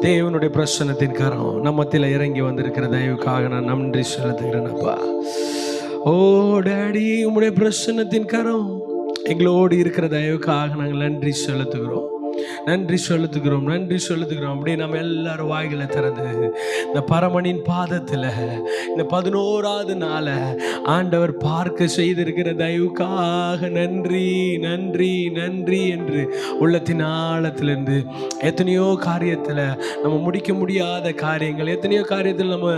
தேவனுடைய பிரசன்னத்தின் கரம் நம்மத்தில் இறங்கி வந்திருக்கிற தயவுக்காக நான் நன்றி செலுத்துகிறேனப்பா. ஓ டாடி, உம்முடைய பிரசன்னத்தின் கரம் எங்களோடு இருக்கிற தயவுக்காக நாங்கள் நன்றி செலுத்துகிறோம், நன்றி செலுத்துகிறோம், நன்றி செலுத்துகிறோம். அப்படியே நம்ம எல்லாரும் வாய்களை திறந்து இந்த பரமனின் பாதத்தில் இந்த 11வது நாளை ஆண்டவர் பார்க்க செய்திருக்கிற தயவுக்காக நன்றி நன்றி நன்றி என்று உள்ளத்தின் ஆழத்திலிருந்து எத்தனையோ காரியத்தில் நம்ம முடிக்க முடியாத காரியங்கள், எத்தனையோ காரியத்தில் நம்ம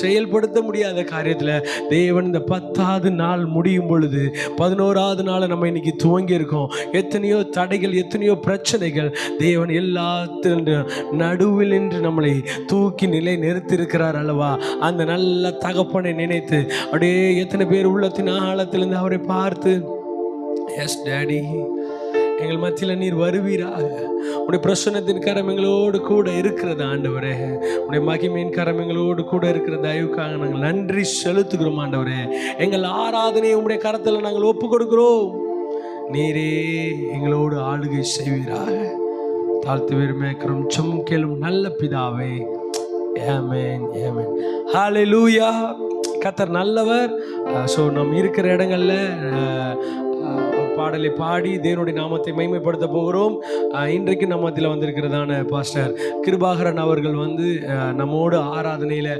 செயல்படுத்த முடியாத காரியத்தில் தேவன் இந்த 10வது நாள் முடியும் பொழுது 11வது நாளை நம்ம இன்னைக்கு துவங்கி இருக்கோம். எத்தனையோ தடைகள், எத்தனையோ பிரச்சனைகள், தேவன் எல்லாத்தின் நடுவில் நின்று நம்மளை தூக்கி நிலை நிறுத்தியிருக்கிறார் அல்லவா? அந்த நல்ல தகப்பனை நினைத்து அப்படியே எத்தனை பேர் உள்ளத்தின் ஆழத்திலிருந்து அவரை பார்த்து, எஸ் டேடி, எங்கள் மத்தியில் நீர் வருவீராக, உடைய பிரசன்னத்தின் கரம் எங்களோடு கூட இருக்கிறது ஆண்டவரே, உடைய மகிமையின் கரம் எங்களோடு கூட இருக்கிற தயவுக்காக நாங்கள் நன்றி செலுத்துகிறோம் ஆண்டவரே. எங்கள் ஆராதனையை உடைய கரத்தில் நாங்கள் ஒப்பு கொடுக்கிறோம். நீரே எங்களோடு ஆளுகை செய்வீராக. தாழ்த்து வேறுமேக்கிறோம், சும் கேளும் நல்ல பிதாவே. ஆமென், ஆமென், ஹல்லேலூயா. கர்த்தர் நல்லவர். ஸோ நம்ம இருக்கிற இடங்கள்ல பாடலை பாடி தேவனுடைய நாமத்தை மகிமைப்படுத்த போகிறோம். இன்றைக்கு நம்ம மத்தியில் வந்திருக்கிறதான பாஸ்டர் கிருபாகரன் அவர்கள் நம்மோடு ஆராதனையில்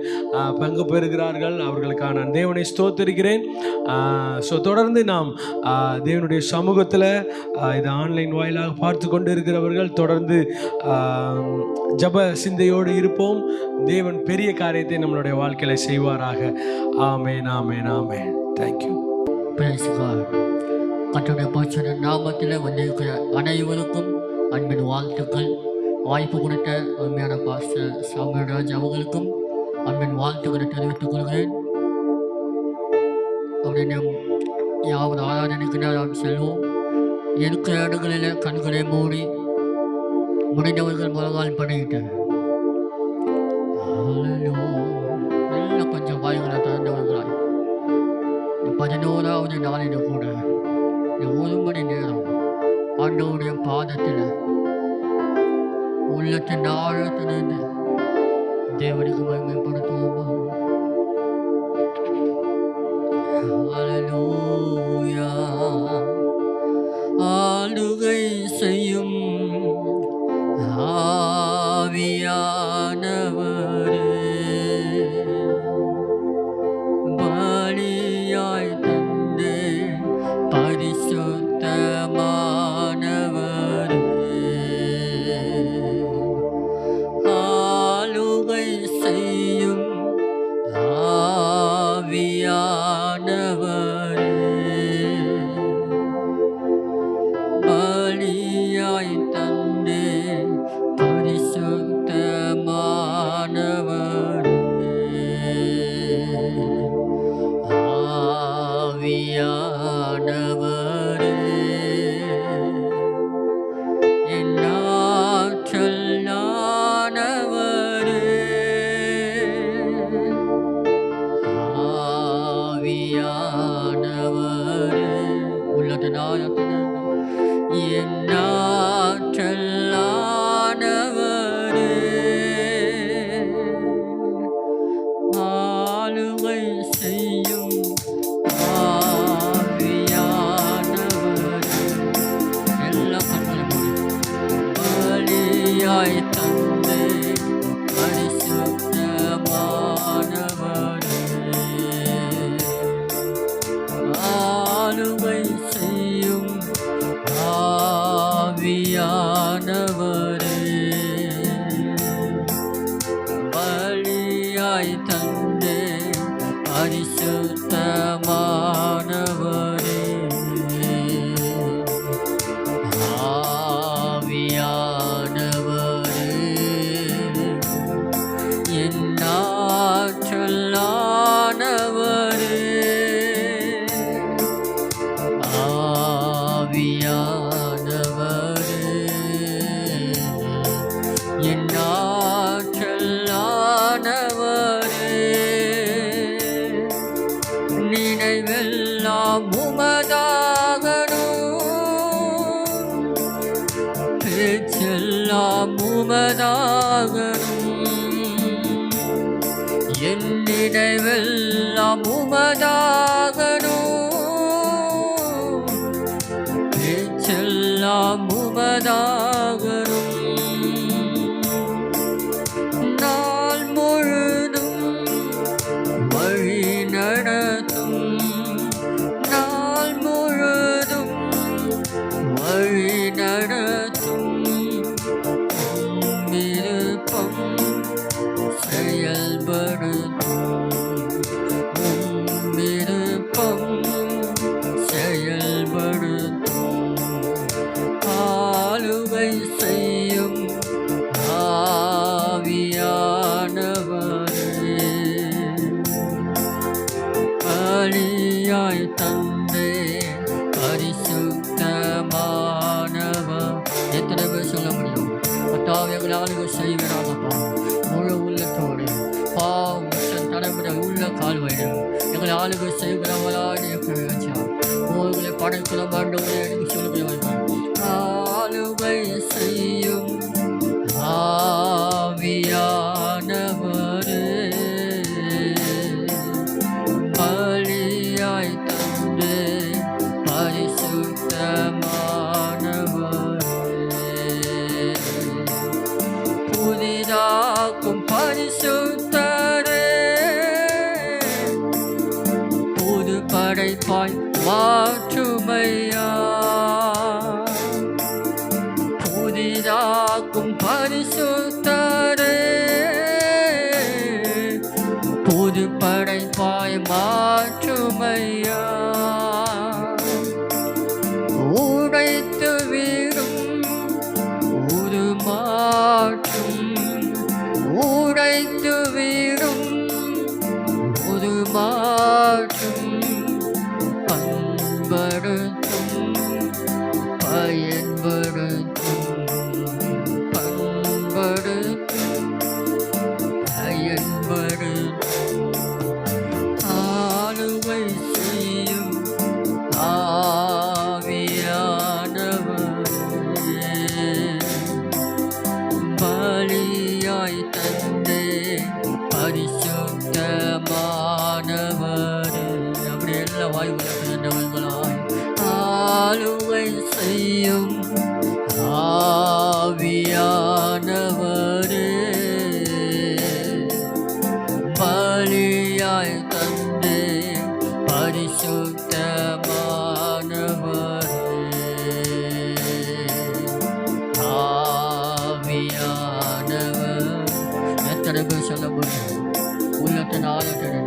பங்கு பெறுகிறார்கள். அவர்களுக்காக நான் தேவனை ஸ்தோத்திரிக்கிறேன். ஸோ தொடர்ந்து நாம் தேவனுடைய சமூகத்தில் இது ஆன்லைன் வாயிலாக பார்த்து கொண்டு இருக்கிறவர்கள் தொடர்ந்து ஜப சிந்தையோடு இருப்போம். தேவன் பெரிய காரியத்தை நம்மளுடைய வாழ்க்கையில் செய்வாராக. ஆமென், ஆமென், ஆமென். தேங்க்யூ. கர்த்தருடைய பரிசுத்த நாமத்தில் வந்திருக்கிற அனைவருக்கும் அன்பின் வாழ்த்துக்கள். வாய்ப்பு கொடுத்த அருமையான பாஸ்டர் சாமிராஜ் அவர்களுக்கும் அன்பின் வாழ்த்துக்களை தெரிவித்துக் கொள்கிறேன். அப்படி நாம் யாவது ஆராதனைக்கு நாம் செல்வோம். இருக்கிற இடங்களில் கண்களை மூடி முடிந்தவர்கள் முழங்கால் பண்ணிக்கிட்டேன். எல்லாம் கொஞ்சம் வாய்களை திறந்தவர்களாய் 11வது நாளில் கூட 1 மணி நேரம் ஆண்டவருடைய பாதத்தில் உள்ளத்தின் ஆழத்திலிருந்து தேவனுக்கு மகிமைப்படுத்துவோமா? ஹல்லேலூயா. ஆளுகை செய்யும் ஆவியானவரே, பலியாய் தந்தே பரிசுத்தமானவரே, ஆளுகை செய்யும் ஆவியானவரே, பலியாய் தந்தே பரிசுத்தமானவரே, ஆவியானவரே, என் ஆற்றலானவரே, ஆவியானவரே, உள்ளதனாயத்தன என் ஆற்றலானவரே, ஆளுகை செய்யும் ஆவியானவரே, எல்லா கண்களும் பலியாய் தந்தே பரிசுத்தமானவரே, ஆளுகை செய்யும் ஆவியானவரே, பலியாய் தந்தே பரிசுத்தமானவரே, ஆவியானவரே, என் ஆற்றலானவரே, ஆவியானவரே, என் ஆற்றலானவரே, நினைவெல்லாம் உமதாகணும், பேச்செல்லாம் உமதாகணும், என் நினைவெல்லாம் உமதாகணும், பேச்செல்லாம் உமதாகணும், நாள் முழுதும் வழி நடத்தும், நாள் முழுதும் வழி நடத்தும், விருப்பம் செயல்படுத்தும், விருப்பம் செயல்படுத்தும், ஆளுகை செய்யும் ஆவியானவரே, பலியாய் தந்தே பரிசுத்தமானவர். எத்தனை பேர் சொல்ல முடியும்? கர்த்தாவே எங்களை ஆளுகை செய்கிறாங்கப்பா, முழு உள்ளத்தோடு பாவம் தலைமுறை உள்ள கால்வாய்டு எங்களை ஆளுகை செய்கிறவளாக இருக்கிறாச்சா, உங்களை படைக்கிற மாண்டவரை எனக்கு சொல்லுகிறவர்கள், ஆளுகை செய்யும் ஆவியானவரே, பலியாய் தந்து பரிசுத்தமானவரே, புதிதாக்கும் பரிசுத்தரே, புது படைப்பாய் மாற்றுமையா, புதிதாக்கும் பரிசுத்தரே, புது படைப்பாய் மாற்றுமையா, உடைத்து வீடும் உருமாற்றும், உடைத்து வீடும் உருமாற்றும், பண்படுத்தும் பயன்படுத்தும், பண்படுத்தும் பயன்படுத்தும், ஆளுகை செய்யும் ஆவியானவரே, பலியாய் தந்தே பரிசுத்தமானவரே. அப்படி எல்லா வாய்ப்புகளாய் ஆளுகை செய்யும் ஆவியானவரே, பலியாய் தந்தே பரிசுத்தமானவரே, ஆவியானவர். எத்தனை பேர் சொல்ல முடியும்? உள்ளத்தின் ஆளுநர்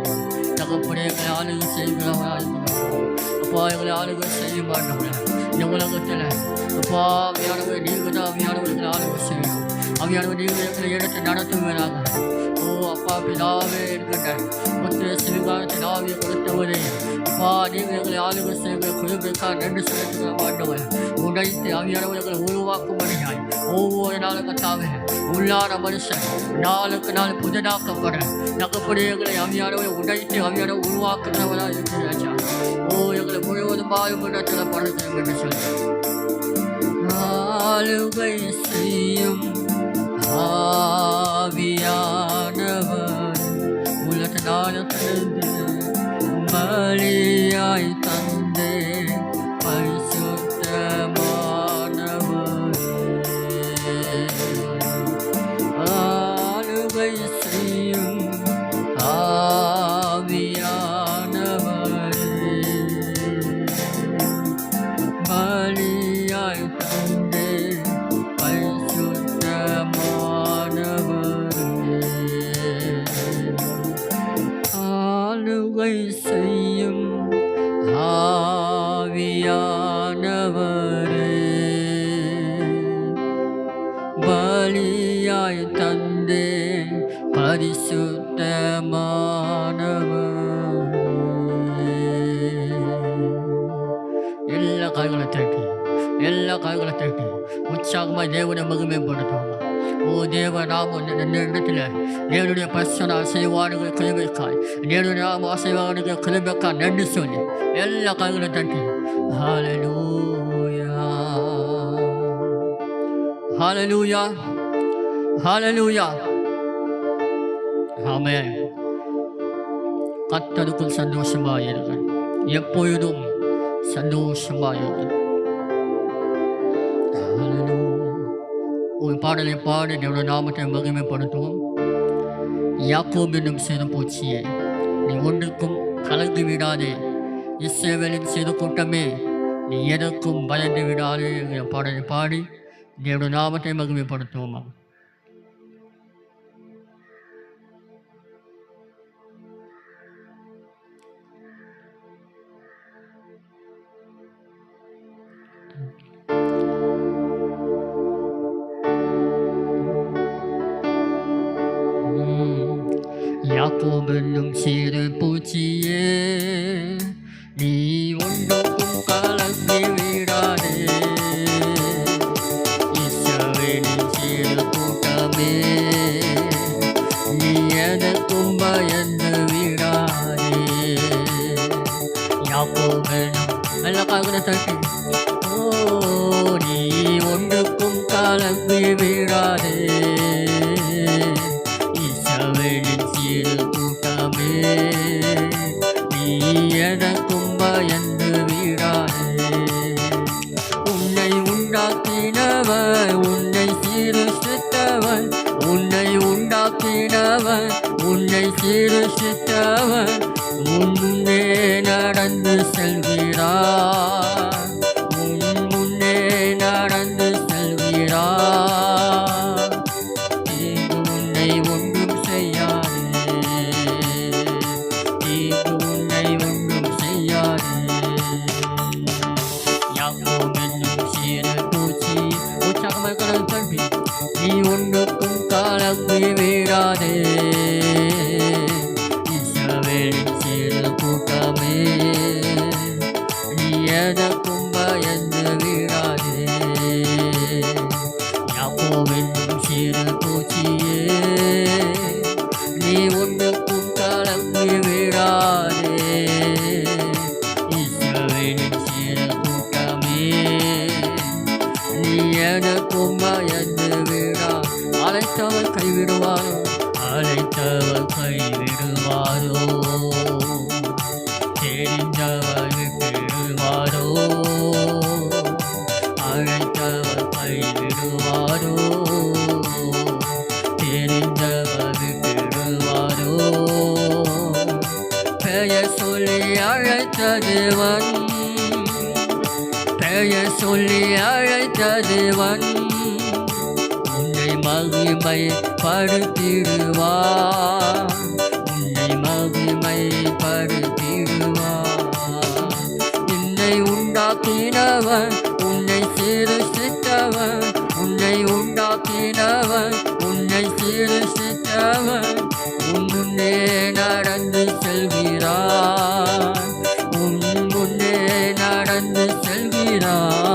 தகப்பனே எங்களை ஆளுகை செய்கிறவராக அப்பா, எங்களை ஆளுகை செய்ய மாட்டோம் இந்த உலகத்தில். அப்பா அவையானவர் நீங்கள் தான் அவையானவர்களை ஆளுகை செய்யணும். அவையானவர் நீங்கள் எங்களை எடுத்து நடத்துவீராக. ஓ அப்பா பிதாவே இருக்கின்ற முத்திர சிவகாலத்தின் ஆவியை கொடுத்தவரே, அப்பா நீங்கள் எங்களை ஆளுகை செய்கிற குழுவிற்காக நன்றி செலுத்துகிற மாட்டவர். உடைத்து அவையானவர் எங்களை உருவாக்கும்படியாய் ஒவ்வொரு நாளும் கத்தாவே உள்ளான மனுஷன் நாளுக்கு நாள் புதிதாக்கப்பட தகப்படி எங்களை அவையானவரை உடைத்து அவையான உருவாக்குகிறவராக இருக்கிறாச்சா. ஓ எங்களை முழுவதுமாக முன்னத்தில் படுத்தும் என்று சொல்லி ஆளுகை செய்யும் ஆவியானவர் உலகத்திலிருந்து பலியாய் தந்தே பரிசுத்தமானவரே, ஆளுகை செய்யும் ஆவியானவரே, பலியாய் தந்தே பரிசுத்தமானவரே, ஆளுகை செய்யும் ஆவியானவரே, பலியாய் தந்தே பரிசுத்தமானவரே. எல்லா காய்களை தட்டி எல்லா காய்களை தட்டி உற்சாகமாக தேவனை மகிமைப்படுத்துவாங்க. ஓ தேவ நாமம் இந்த இடத்துல தேவனுடைய பரிசுத்த ஆசீர்வாதங்கள் கிளம்பிக்காய், தேவனுடைய நாம ஆசீர்வாதங்கள் கிளம்பிக்காய் நன்றி சொல்லி எல்லா காய்களை தட்டி ஹல்லேலூயா ஹல்லேலூயா ஹalleluya. ஆமென். கர்த்தருக்குள் சந்தோஷமாயிருங்கள். எப்பொழுதும் சந்தோஷமாயிருங்கள். ஹalleluya. ஒரு பாடலை பாடி தேவனுடைய நாமத்தை மகிமைப்படுத்துவோம். யாக்கோபு என்னும் சிறுபூச்சியே, நீ ஒன்றுக்கும் கலந்து விடாதே. இஸ்ரவேலின் சிறு கூட்டமே, நீ எதற்கும் பயந்து விடாதே என்கிற பாடலை பாடி தேவனுடைய நாமத்தை மகிமைப்படுத்துவோமா. யாக்கோபு என்னும் சிறு பூச்சியே, நீ ஒன்றுக்கும் கலந்து விடாதே. இஸ்ரவேலின் சிறு கூட்டமே, நீ எதற்கும் பயந்து விடாதே. யாக்கோபு எல்லாம் கால்களை தட்டி, ஓ நீ ஒன்றுக்கும் கலந்து விடாதே. இஸ்ரவேலின் சிறு கூட்டமே, நீ எதற்கும் பயந்து விடாதே. உன்னை உண்டாக்கினவர், உன்னை சிருஷ்டித்தவர், உன்னை உண்டாக்கினவர், உன்னை சிருஷ்டித்தவர் உன் முன்னே நடந்து செல்கிறார். உன் முன்னே நடந்து செல்கிறார். தீங்கு உன்னை ஒன்றும் செய்யாதே. தீங்கு உன்னை ஒன்றும் செய்யாதே. யாக்கோபு என்னும் சிறு பூச்சி, உற்சாகமாக கடல் தம்பி, நீ ஒன்றுக்கும் கலந்து விடாதே. இஸ்ரவேலின் சிறு கூட்டமே, நீ எதற்கும் பயந்து விடாதே. யாக்கோபு என்னும் சிறு பூச்சியே, நீ ஒன்றுக்கும் கலந்து விடாதே. இஸ்ரவேலின் சிறு கூட்டமே, நீ எதற்கும் பயந்து விடா. அழைத்தவர் கைவிடுவாரோ, அழைத்தவர் கைவிடுவாரோ, தெரிந்தவர் விடுவாரோ. அழைத்தவர் கைவிடுவாரோ, தெரிந்தவர் விடுவாரோ. பெயர் சொல்லி அழைத்த தேவன், பெயர் சொல்லி அழைத்த தேவன் உன்னை மகிமைப்படுத்திடுவார். உன்னை மகிமைப்படுத்திடுவார். உன்னை உண்டாக்கினவர், உன்னை சிருஷ்டித்தவர், உன்னை உண்டாக்கினவர், உன்னை சிருஷ்டித்தவர் உன் முன்னே நடந்து செல்கிறார். உன் முன்னே நடந்து செல்கிறார்.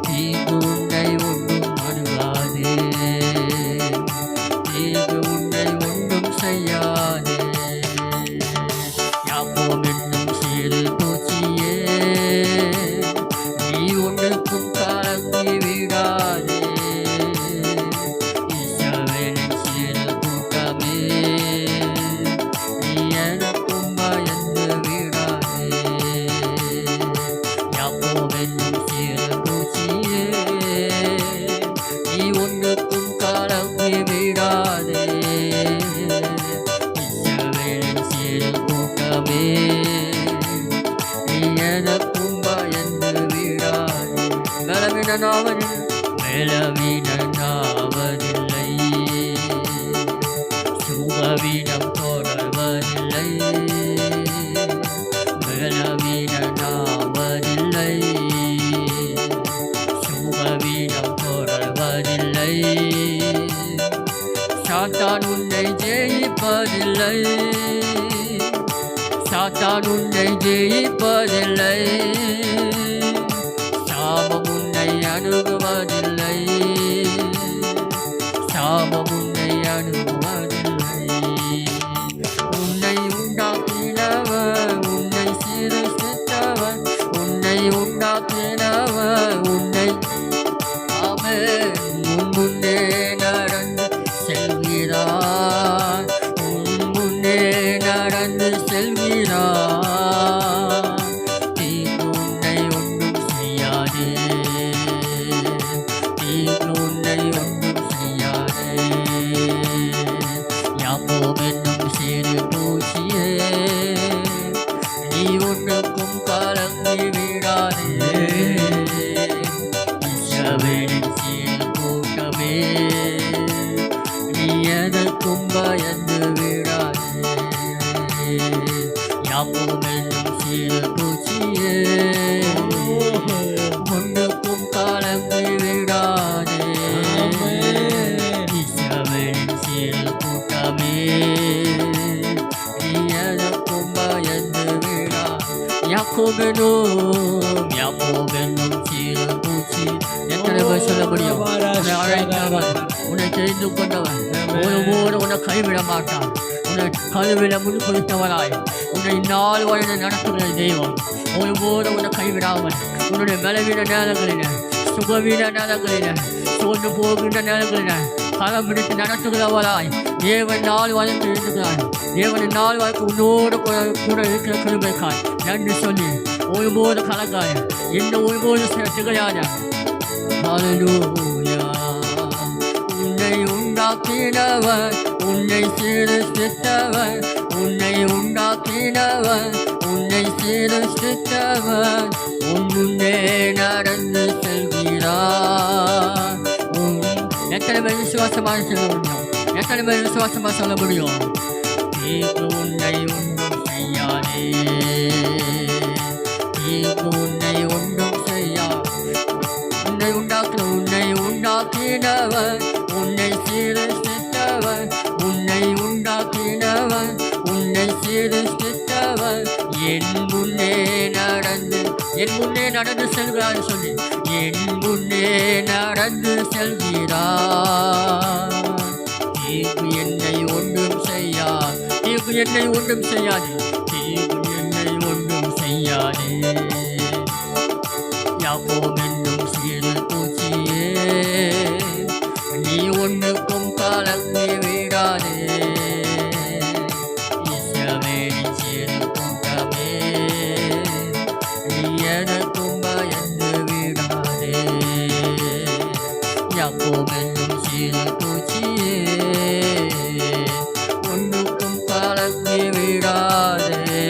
தீங்கு உன்னை ஒன்றும் அணுகாதே. தீங்கு உன்னை ஒன்றும் செய்யாதே. யாக்கோபு என்னும் சிறு பூச்சியே, நீ ஒன்றுக்கும் கலந்து விடாதே. இஸ்ரவேலின் சிறு கூட்டமே, நீ எதற்கும் பயந்து விடாதே. யாக்கோபு என்னும் சிறு பூச்சியே, நீ ஒன்றுக்கும் கலந்து விடாதே. இஸ்ரவேலின் சிறு கூட்டமே, நீ எதற்கும் பயந்து விடாதே. பலவீனனாவதில்லை, சுகவீனம் தொடர்வதில்லை. பலவீனனாவதில்லை, சுகவீனம் தொடர்வதில்லை. சாத்தான் உன்னை ஜெயிப்பதில்லை. சாத்தான் உன்னை ஜெயிப்பதில்லை. சாபம் உன்னை அணுகுவதில்லை. சாபம் உன்னை அணுகுவதில்லை. உன்னை உண்டாக்கினவர், உன்னை சிருஷ்டித்தவர், உன்னை உண்டாக்கினவர் உன்னை ஆமென் உன் முன்னே யாக்கோபெனும் யாக்கோபெனும் சிறு பூச்சி. எத்தனை பேர் சொல்ல முடியும்? உன்னை அழைத்தவன், உன்னை தெரிந்து கொண்டவன், ஒருபோது உன்னை கைவிட மாட்டான். உன்னை கழுவில முன் குறித்தவராய் உன்னை இந்நாள் வரை நடத்துகிற தெய்வம் ஒருபோது உன்னை கைவிடாமல் உன்னுடைய பலவீன நேரங்களில, சுகவீன நேரங்களில, சோர்ந்து போகின்ற நேரங்களில களம் பிடித்து நடத்துகிறவராய் தேவன் நாள் வரைக்கும் இருக்கிறார். தேவன் நாள் வரைக்கும் உன்னோடு கூட இருக்கிற கிருபைக்காய் நன்றி சொல்லி ஒருபோது கலக்காய என்ன ஒருபோது திகழாத. ஹல்லேலூயா. உன்னை உண்டாக்கினவர், உன்னை சிருஷ்டித்தவர், உன்னை உண்டாக்கினவர், உன்னை சிருஷ்டித்தவர் உன் முன்னே நடந்து செல்கிறார். எத்தனை பேர் விசுவாசமாக சொல்ல முடியும்? எத்தனை பேர் விசுவாசமாக சொல்ல முடியும்? தீர்ப்பு உன்னை ஒன்றும் செய்யாதே, தீர்ப்பு உன்னை ஒன்றும் செய்யாது. உன்னை உண்டாக்கினவர், உன்னை சிருஷ்டித்தவர், உன்னை உண்டாக்கினவர், உன்னை சிருஷ்டித்தவர் என் முன்னே நடந்து செல்கிறார் சொல்லி என் முன்னே நடந்து செல்கிறார். தீர்ப்பு என்னை ஒன்றும் செய்யாது, தீர்ப்பு என்னை ஒன்றும் செய்யாது, தீர்ப்பு என்னை ஒன்றும் செய்யாதே. யாக்கோபு என்னும் சிறு பூச்சியே, நீ ஒன்றுக்கும் கலங்கி விடாதே. இஸ்ரவேலின் சிறு கூட்டமே, நீ எனக்கும் பயந்து விடாதே. யாக்கோபு என்னும் சிறு பூச்சியே, ஒன்றுக்கும் கலங்கி விடாதே.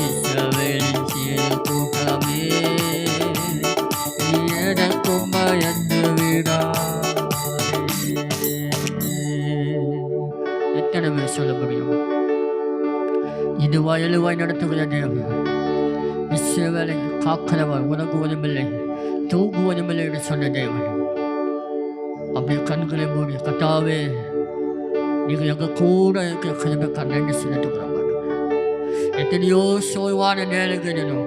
இஸ்ரவேலின் சிறு கூட்டமே, நீ எனக்கும் பயந்து விடாதே. எத்தனை பேர் சொல்ல முடியும்? இது வயலுவாய் நடத்துகிற தேவன், இஸ்ரவேலை காக்கிறவர், உறங்குவதுமில்லை தூங்குவதுமில்லை என்று சொன்ன தேவன். அப்படியே கண்களை மூடி, கர்த்தாவே நீங்கள் எங்கள் கூட இருக்கிற கிருபைக்கு நன்றி செலுத்துகிற மாட்டோம். எத்தனையோ சோர்வான நேரங்களிலும்,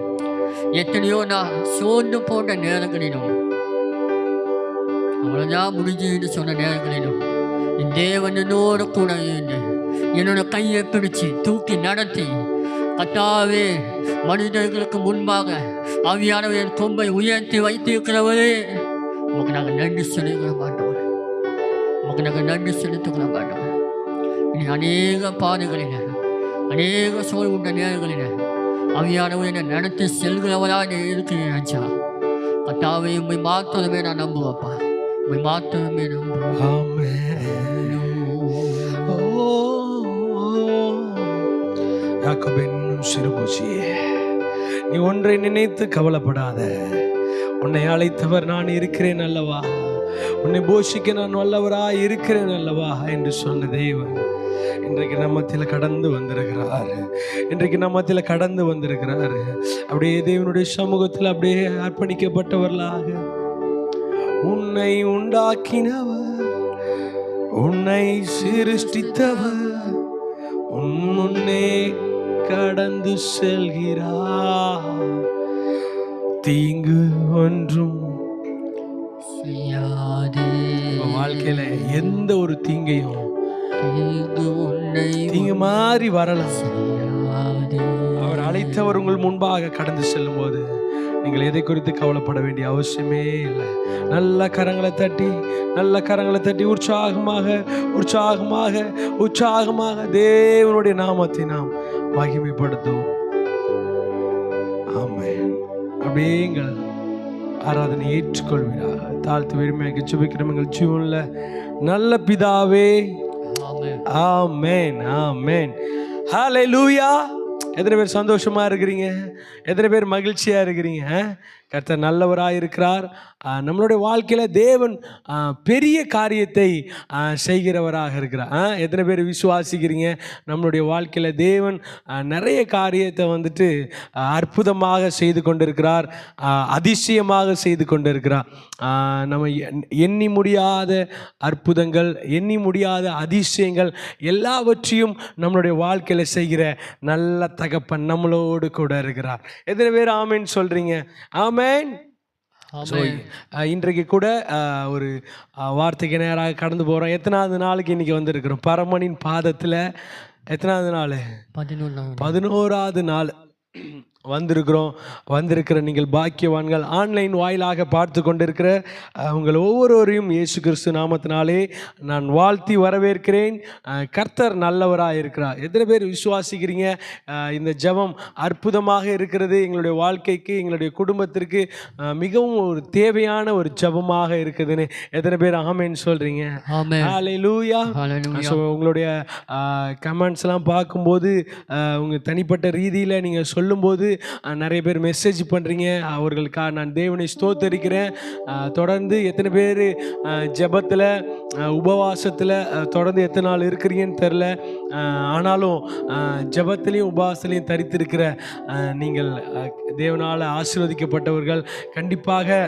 எத்தனையோ நான் சோர்ந்து போன்ற நேரங்களிலும், அவ்வளோதான் முடிஞ்சுன்னு சொன்ன நேரங்களிலும் என் தேவன் என்னோட கூட இருந்து என்னோட கையை பிடிச்சு தூக்கி நடத்தி, கர்த்தாவே மனிதர்களுக்கு முன்பாக ஆவியானவர் என் கொம்பை உயர்த்தி வைத்திருக்கிறவரே, உமக்கு நாங்கள் நன்றி செலுத்துகிற மாட்டோம், உமக்கு நாங்கள் நன்றி செலுத்துகிற மாட்டோம். இனி அநேக பாதைகளில், அநேக சோல் உண்ட நேரங்களில் ஆவியானவர் என்னை நடத்தி செல்கிறவராக இருக்கிறேன் ராஜா. கர்த்தாவே உம்மை மாத்திரமே நான் நம்புவேன்ப்பா, உம்மை மாத்திரமே நம்புவேன். யாக்கோபு என்னும் சிறு பூச்சியே, நீ ஒன்றை நினைத்து கவலைப்படாத. உன்னை அழைத்தவர் நான் இருக்கிறேன் அல்லவா, உன்னை போஷிக்க நான் வல்லவராய் இருக்கிறேன் அல்லவா என்று சொன்ன தேவன் இன்றைக்கு நம்மத்தில் கடந்து வந்திருக்கிறார். இன்றைக்கு நம்மத்தில் கடந்து வந்திருக்கிறார். அப்படியே தேவனுடைய சமூகத்தில் அப்படியே அர்ப்பணிக்கப்பட்டவர்களாக, உன்னை உண்டாக்கினவர், உன்னை சிருஷ்டித்தவர் உன் முன்னே கடந்து செல்கிறார். தீங்கு ஒன்றும் செய்யாதே. வாழ்க்கையில எந்த ஒரு தீங்கையும் தீங்கு மாறி வரலாம். செய்யாதே. அவர் அழைத்தவர் உங்கள் முன்பாக கடந்து செல்லும் போது நீங்கள் எதை குறித்து கவலைப்பட வேண்டிய அவசியமே இல்லை. நல்ல கரங்களை தட்டி உற்சாகமாக உற்சாகமாக உற்சாகமாக தேவனுடைய நாமத்தை நாம் மகிமைப்படுத்துவோம். ஆமென். அப்படியே எங்கள் ஆராதனை ஏற்றுக்கொள்வீராக. தாழ்த்து வெறுமையாக சுபிக்கிறோம் எங்கள் ஜீவன்ல நல்ல பிதாவே. ஆமென் ஆமென். ஹல்லேலூயா. எத்தனை பேர் சந்தோஷமா இருக்கிறீங்க? எத்தனை பேர் மகிழ்ச்சியா இருக்கிறீங்க? கர்த்தர் நல்லவராக இருக்கிறார். நம்மளுடைய வாழ்க்கையில் தேவன் பெரிய காரியத்தை செய்கிறவராக இருக்கிறார். எத்தனை பேர் விசுவாசிக்கிறீங்க? நம்மளுடைய வாழ்க்கையில் தேவன் நிறைய காரியத்தை வந்துட்டு அற்புதமாக செய்து கொண்டிருக்கிறார், அதிசயமாக செய்து கொண்டிருக்கிறார். நம்ம எண்ணி முடியாத அற்புதங்கள், எண்ணி முடியாத அதிசயங்கள் எல்லாவற்றையும் நம்மளுடைய வாழ்க்கையில் செய்கிற நல்ல தகப்பன் நம்மளோடு கூட இருக்கிறார். எத்தனை பேர் ஆமேன் சொல்றீங்க? ஆமேன். இன்றைக்கு கூட ஒரு வார்த்தைக்கு நேராக கடந்து போகிறோம். எத்தனாவது நாளுக்கு இன்னைக்கு வந்திருக்கிறோம்? பரமனின் பாதத்தில் எத்தனாவது நாள்? 11வது நாள் வந்திருக்கிற நீங்கள் பாக்கியவான்கள். ஆன்லைன் வாயிலாக பார்த்து கொண்டிருக்கிற உங்கள் ஒவ்வொருவரையும் இயேசு கிறிஸ்து நாமத்தினாலே நான் வாழ்த்தி வரவேற்கிறேன். கர்த்தர் நல்லவராக இருக்கிறார். எத்தனை பேர் விசுவாசிக்கிறீங்க இந்த ஜெபம் அற்புதமாக இருக்கிறது, எங்களுடைய வாழ்க்கைக்கு, எங்களுடைய குடும்பத்திற்கு மிகவும் ஒரு தேவையான ஒரு ஜெபமாக இருக்குதுன்னு எத்தனை பேர் ஆமென் சொல்றீங்க? ஹல்லேலூயா. உங்களுடைய கமெண்ட்ஸ்லாம் பார்க்கும்போது உங்கள் தனிப்பட்ட ரீதியில் நீங்கள் சொல்லும்போது நிறைய பேர் மெசேஜ் பண்ணுறீங்க. அவர்களுக்காக நான் தேவனை ஸ்தோத்தரிக்கிறேன். தொடர்ந்து எத்தனை பேர் ஜெபத்தில், உபவாசத்தில் தொடர்ந்து எத்தனை நாள் இருக்கிறீங்கன்னு தெரில. ஆனாலும் ஜெபத்திலையும் உபவாசத்திலையும் தரித்திருக்கிற நீங்கள் தேவனால் ஆசீர்வதிக்கப்பட்டவர்கள். கண்டிப்பாக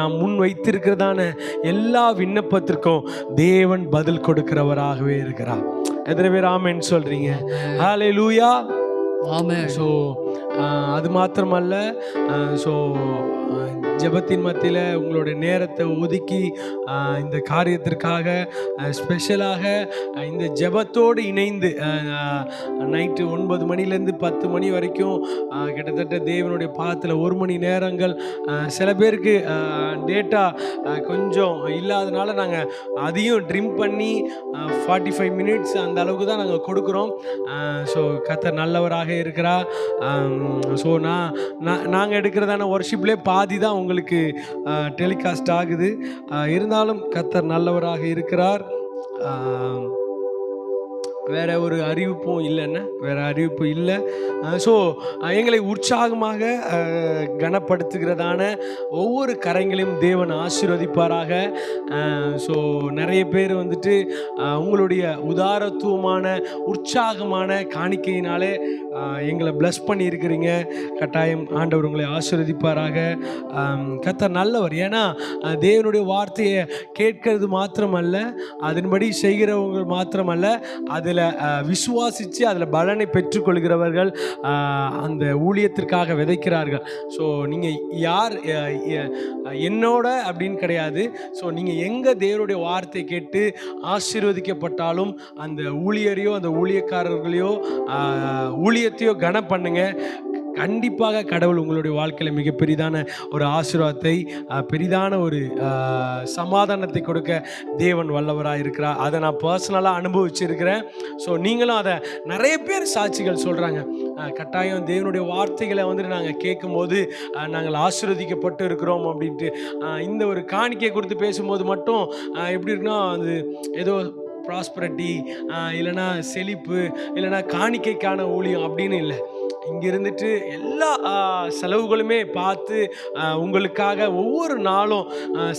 நாம் முன் வைத்திருக்கிறதான எல்லா விண்ணப்பத்திற்கும் தேவன் பதில் கொடுக்கிறவராகவே இருக்கிறார். எத்தனை பேர் ஆமென் சொல்றீங்க? ஹல்லேலூயா. ஸோ அது மாத்திரமல்ல, ஸோ ஜெபத்தின் மத்தியில் உங்களுடைய நேரத்தை ஒதுக்கி இந்த காரியத்திற்காக ஸ்பெஷலாக இந்த ஜெபத்தோடு இணைந்து நைட்டு 9 மணிலேருந்து 10 மணி வரைக்கும் கிட்டத்தட்ட தேவனுடைய பாதத்தில் 1 மணி நேரங்கள். சில பேருக்கு டேட்டா கொஞ்சம் இல்லாதனால நாங்கள் அதையும் ட்ரிம் பண்ணி 45 மினிட்ஸ் அந்த அளவுக்கு தான் நாங்கள் கொடுக்குறோம். ஸோ கர்த்தர் நல்லவராக இருக்கிறார். ஸோ நாங்கள் எடுக்கிறதான ஒர்ஷிப்லேயே பாதி தான் உங்களுக்கு டெலிகாஸ்ட் ஆகுது. இருந்தாலும் கர்த்தர் நல்லவராக இருக்கிறார். வேற ஒரு அறிவிப்பும் இல்லைன்னா வேறு அறிவிப்பு இல்லை. ஸோ எங்களை உற்சாகமாக கனப்படுத்துகிறதான ஒவ்வொரு கரைகளையும் தேவன் ஆசீர்வதிப்பாராக. ஸோ நிறைய பேர் வந்துட்டு உங்களுடைய உதாரத்துவமான உற்சாகமான காணிக்கையினாலே எங்களை பிளஸ் பண்ணியிருக்கிறீங்க. கட்டாயம் ஆண்டவர் உங்களை ஆசீர்வதிப்பாராக. கர்த்தர் நல்லவர். ஏன்னா தேவனுடைய வார்த்தையை கேட்கறது மாத்திரமல்ல, அதன்படி செய்கிறவங்க மாத்திரமல்ல, அதில் விசுவாசித்து அதில் பலனை பெற்றுக்கொள்கிறவர்கள் அந்த ஊழியத்திற்காக விதைக்கிறார்கள். ஸோ நீங்கள் யார் என்னோட அப்படின்னு கிடையாது. ஸோ நீங்கள் எங்கே தேவனுடைய வார்த்தை கேட்டு ஆசீர்வதிக்கப்பட்டாலும் அந்த ஊழியரையோ அந்த ஊழியக்காரர்களையோ ஊழியத்தையோ கனம் பண்ணுங்க. கண்டிப்பாக கடவுள் உங்களுடைய வாழ்க்கையில் மிகப்பெரிதான ஒரு ஆசீர்வாதத்தை, பெரிதான ஒரு சமாதானத்தை கொடுக்க தேவன் வல்லவராக இருக்கிறார். அதை நான் பர்சனலாக அனுபவிச்சிருக்கிறேன். ஸோ நீங்களும் அதை நிறைய பேர் சாட்சிகள் சொல்கிறாங்க. கட்டாயம் தேவனுடைய வார்த்தைகளை வந்துட்டு நாங்கள் கேட்கும்போது நாங்கள் ஆசீர்வதிக்கப்பட்டு இருக்கிறோம் அப்படின்ட்டு. இந்த ஒரு காணிக்கை கொடுத்து பேசும்போது மட்டும் எப்படி இருக்குன்னா, அது ஏதோ ப்ராஸ்பரிட்டி இல்லைனா செழிப்பு இல்லைனா காணிக்கைக்கான ஊழியம் அப்படின்னு இல்லை. இங்கே இருந்துட்டு எல்லா செலவுகளுமே பார்த்து உங்களுக்காக ஒவ்வொரு நாளும்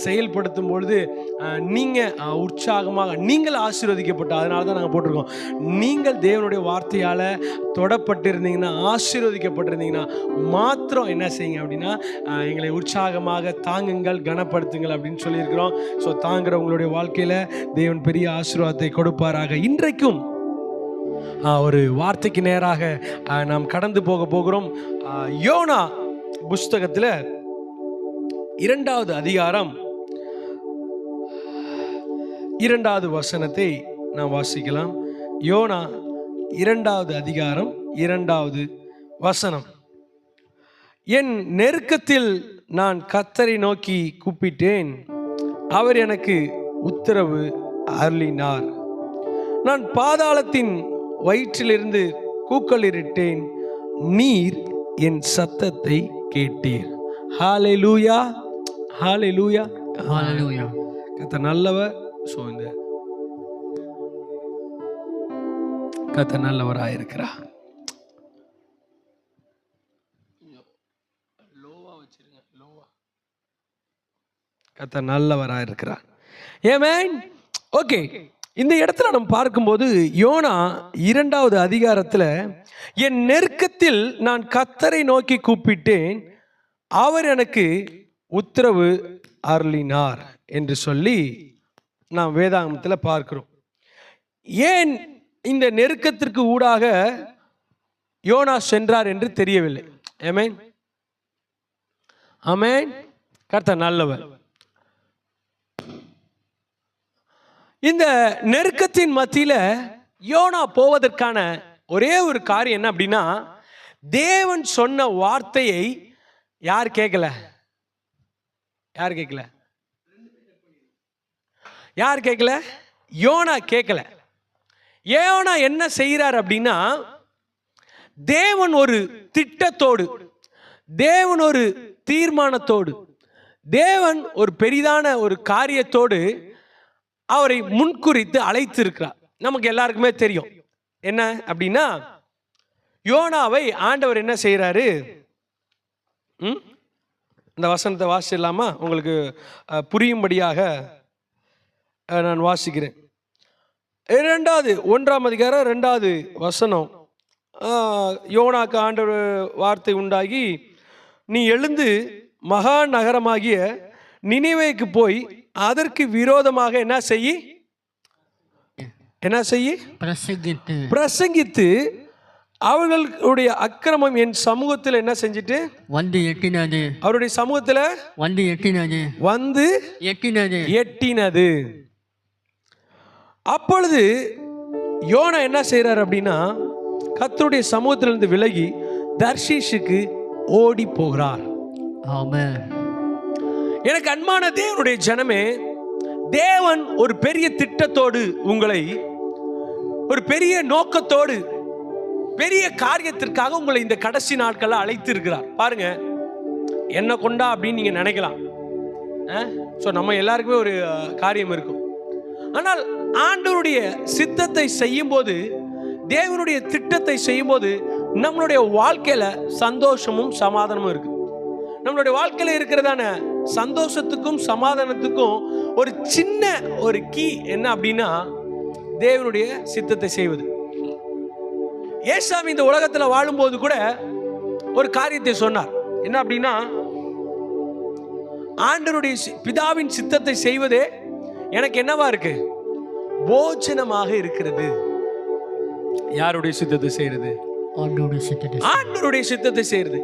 செயல்படுத்தும் பொழுது நீங்கள் உற்சாகமாக, நீங்கள் ஆசீர்வதிக்கப்பட்ட, அதனால தான் நாங்கள் போட்டிருக்கோம். நீங்கள் தேவனுடைய வார்த்தையால் தொடப்பட்டிருந்தீங்கன்னா, ஆசீர்வதிக்கப்பட்டிருந்தீங்கன்னா மாத்திரம் என்ன செய்யுங்க அப்படின்னா, எங்களை உற்சாகமாக தாங்குங்கள், கனப்படுத்துங்கள் அப்படின்னு சொல்லியிருக்கிறோம். ஸோ தாங்குகிற உங்களுடைய வாழ்க்கையில் தேவன் பெரிய ஆசீர்வாதத்தை கொடுப்பாராக. இன்றைக்கும் ஒரு வார்த்தைக்கு நேராக நாம் கடந்து போகிறோம். யோனா புஸ்தகத்தில் 2வது அதிகாரம் 2வது வசனத்தை நாம் வாசிக்கலாம். யோனா 2வது அதிகாரம் 2வது வசனம். என் நெருக்கத்தில் நான் கர்த்தரை நோக்கி கூப்பிட்டேன், அவர் எனக்கு உத்தரவு அருளினார். நான் பாதாளத்தின் வயிற்றிலிருந்து கூக்குரலிட்டேன், நீர் என் சத்தத்தை கேட்டீர். ஹல்லேலூயா, ஹல்லேலூயா, ஹல்லேலூயா. கர்த்தர் நல்லவர். ஸோ இந்த கர்த்தர் நல்லவராக இருக்கிறார். லோவா வச்சிருங்க. லோவா. கர்த்தர் நல்லவராக இருக்கிறார். ஆமென். ஓகே, இந்த இடத்துல நம்ம பார்க்கும்போது யோனா 2வது அதிகாரத்தில் என் நெருக்கத்தில் நான் கர்த்தரை நோக்கி கூப்பிட்டேன், அவர் எனக்கு உத்தரவு அருளினார் என்று சொல்லி நாம் வேதாகமத்தில் பார்க்கிறோம். ஏன் இந்த நெருக்கத்திற்கு ஊடாக யோனா சென்றார் என்று தெரியவில்லை. ஆமென், ஆமென். கர்த்தர் நல்லவர். இந்த நெருக்கத்தின் மத்தியில யோனா போவதற்கான ஒரே ஒரு காரியம் என்ன அப்படின்னா, தேவன் சொன்ன வார்த்தையை யார் கேட்கல? யார் கேட்கல? யார் கேட்கல? யோனா கேட்கல. யோனா என்ன செய்கிறார் அப்படின்னா, தேவன் ஒரு திட்டத்தோடு, தேவன் ஒரு தீர்மானத்தோடு, தேவன் ஒரு பெரிதான ஒரு காரியத்தோடு அவரை முன்குறித்து அழைத்து இருக்கிறார். நமக்கு எல்லாருக்குமே தெரியும் என்ன அப்படின்னா, யோனாவை ஆண்டவர் என்ன செய்யறாரு? இந்த வசனத்தை வாசிடலாமா? உங்களுக்கு புரியும்படியாக நான் வாசிக்கிறேன். 1ஆம் அதிகாரம் 2வது வசனம். யோனாக்கு ஆண்டவர் வார்த்தை உண்டாகி, நீ எழுந்து மகா நகரமாகிய நினிவேக்கு போய் அதற்கு விரோதமாக என்ன செய்யி? பிரசங்கித்து அவர்களுடைய அக்கிரமம் என் சமூகத்தில் என்ன செஞ்சிட்டு வந்து எட்டினது. அவருடைய சமூகத்தில் வந்து எட்டினது. அப்பொழுது யோனா என்ன செய்யறார் அப்படின்னா, கர்த்தருடைய சமூகத்திலிருந்து விலகி தர்ஷீஷுக்கு ஓடி போகிறார். ஆமென். எனக்கு அன்பான தேவனுடைய ஜனமே, தேவன் ஒரு பெரிய திட்டத்தோடு, உங்களை ஒரு பெரிய நோக்கத்தோடு, பெரிய காரியத்திற்காக உங்களை இந்த கடைசி நாட்களில் அழைத்து இருக்கிறார். பாருங்க, என்ன கொண்டா அப்படின்னு நீங்க நினைக்கலாம். நம்ம எல்லாருக்குமே ஒரு காரியம் இருக்கும். ஆனால் ஆண்டவருடைய சித்தத்தை செய்யும் போது, தேவனுடைய திட்டத்தை செய்யும் போது நம்மளுடைய வாழ்க்கையில சந்தோஷமும் சமாதானமும் இருக்கு. நம்மளுடைய வாழ்க்கையில இருக்கிறதான சந்தோஷத்துக்கும் சமாதானத்துக்கும் ஒரு சின்ன ஒரு கீ என்ன அப்படின்னா, தேவனுடைய சித்தத்தை செய்வது. ஏசாமி இந்த உலகத்துல வாழும்போது கூட ஒரு காரியத்தை சொன்னார். என்ன அப்படின்னா, ஆண்டவருடைய பிதாவின் சித்தத்தை செய்வதே எனக்கு என்னவா இருக்கு? போஜனமாக இருக்கிறது. யாருடைய சித்தத்தை செய்யறது? ஆண்டவருடைய சித்தத்தை செய்யறது.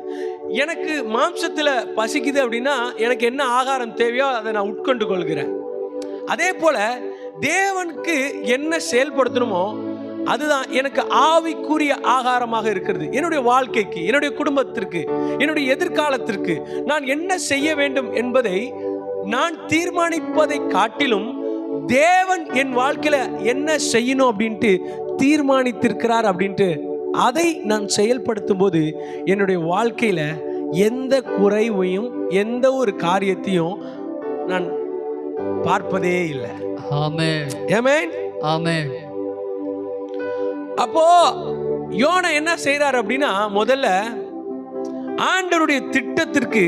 எனக்கு மாம்சத்துல பசிக்குது அப்படின்னா எனக்கு என்ன ஆகாரம் தேவையோ அதை நான் உட்கொண்டு கொள்கிறேன். அதே போல தேவனுக்கு என்ன செயல்படுத்தணுமோ அதுதான் எனக்கு ஆவிக்குரிய ஆகாரமாக இருக்கிறது. என்னுடைய வாழ்க்கைக்கு, என்னுடைய குடும்பத்திற்கு, என்னுடைய எதிர்காலத்திற்கு நான் என்ன செய்ய வேண்டும் என்பதை நான் தீர்மானிப்பதை காட்டிலும் தேவன் என் வாழ்க்கையில என்ன செய்யணும் அப்படின்ட்டு தீர்மானித்திருக்கிறார். அப்படின்ட்டு அதை நான் செயல்படுத்தும் போது என்னுடைய வாழ்க்கையில எந்த குறைவையும் எந்த ஒரு காரியத்தையும் நான் பார்ப்பதே இல்லை. ஆமென், ஆமென், ஆமென். அப்போ யோனா என்ன செய்றார் அப்படின்னா, முதல்ல ஆண்டவருடைய திட்டத்திற்கு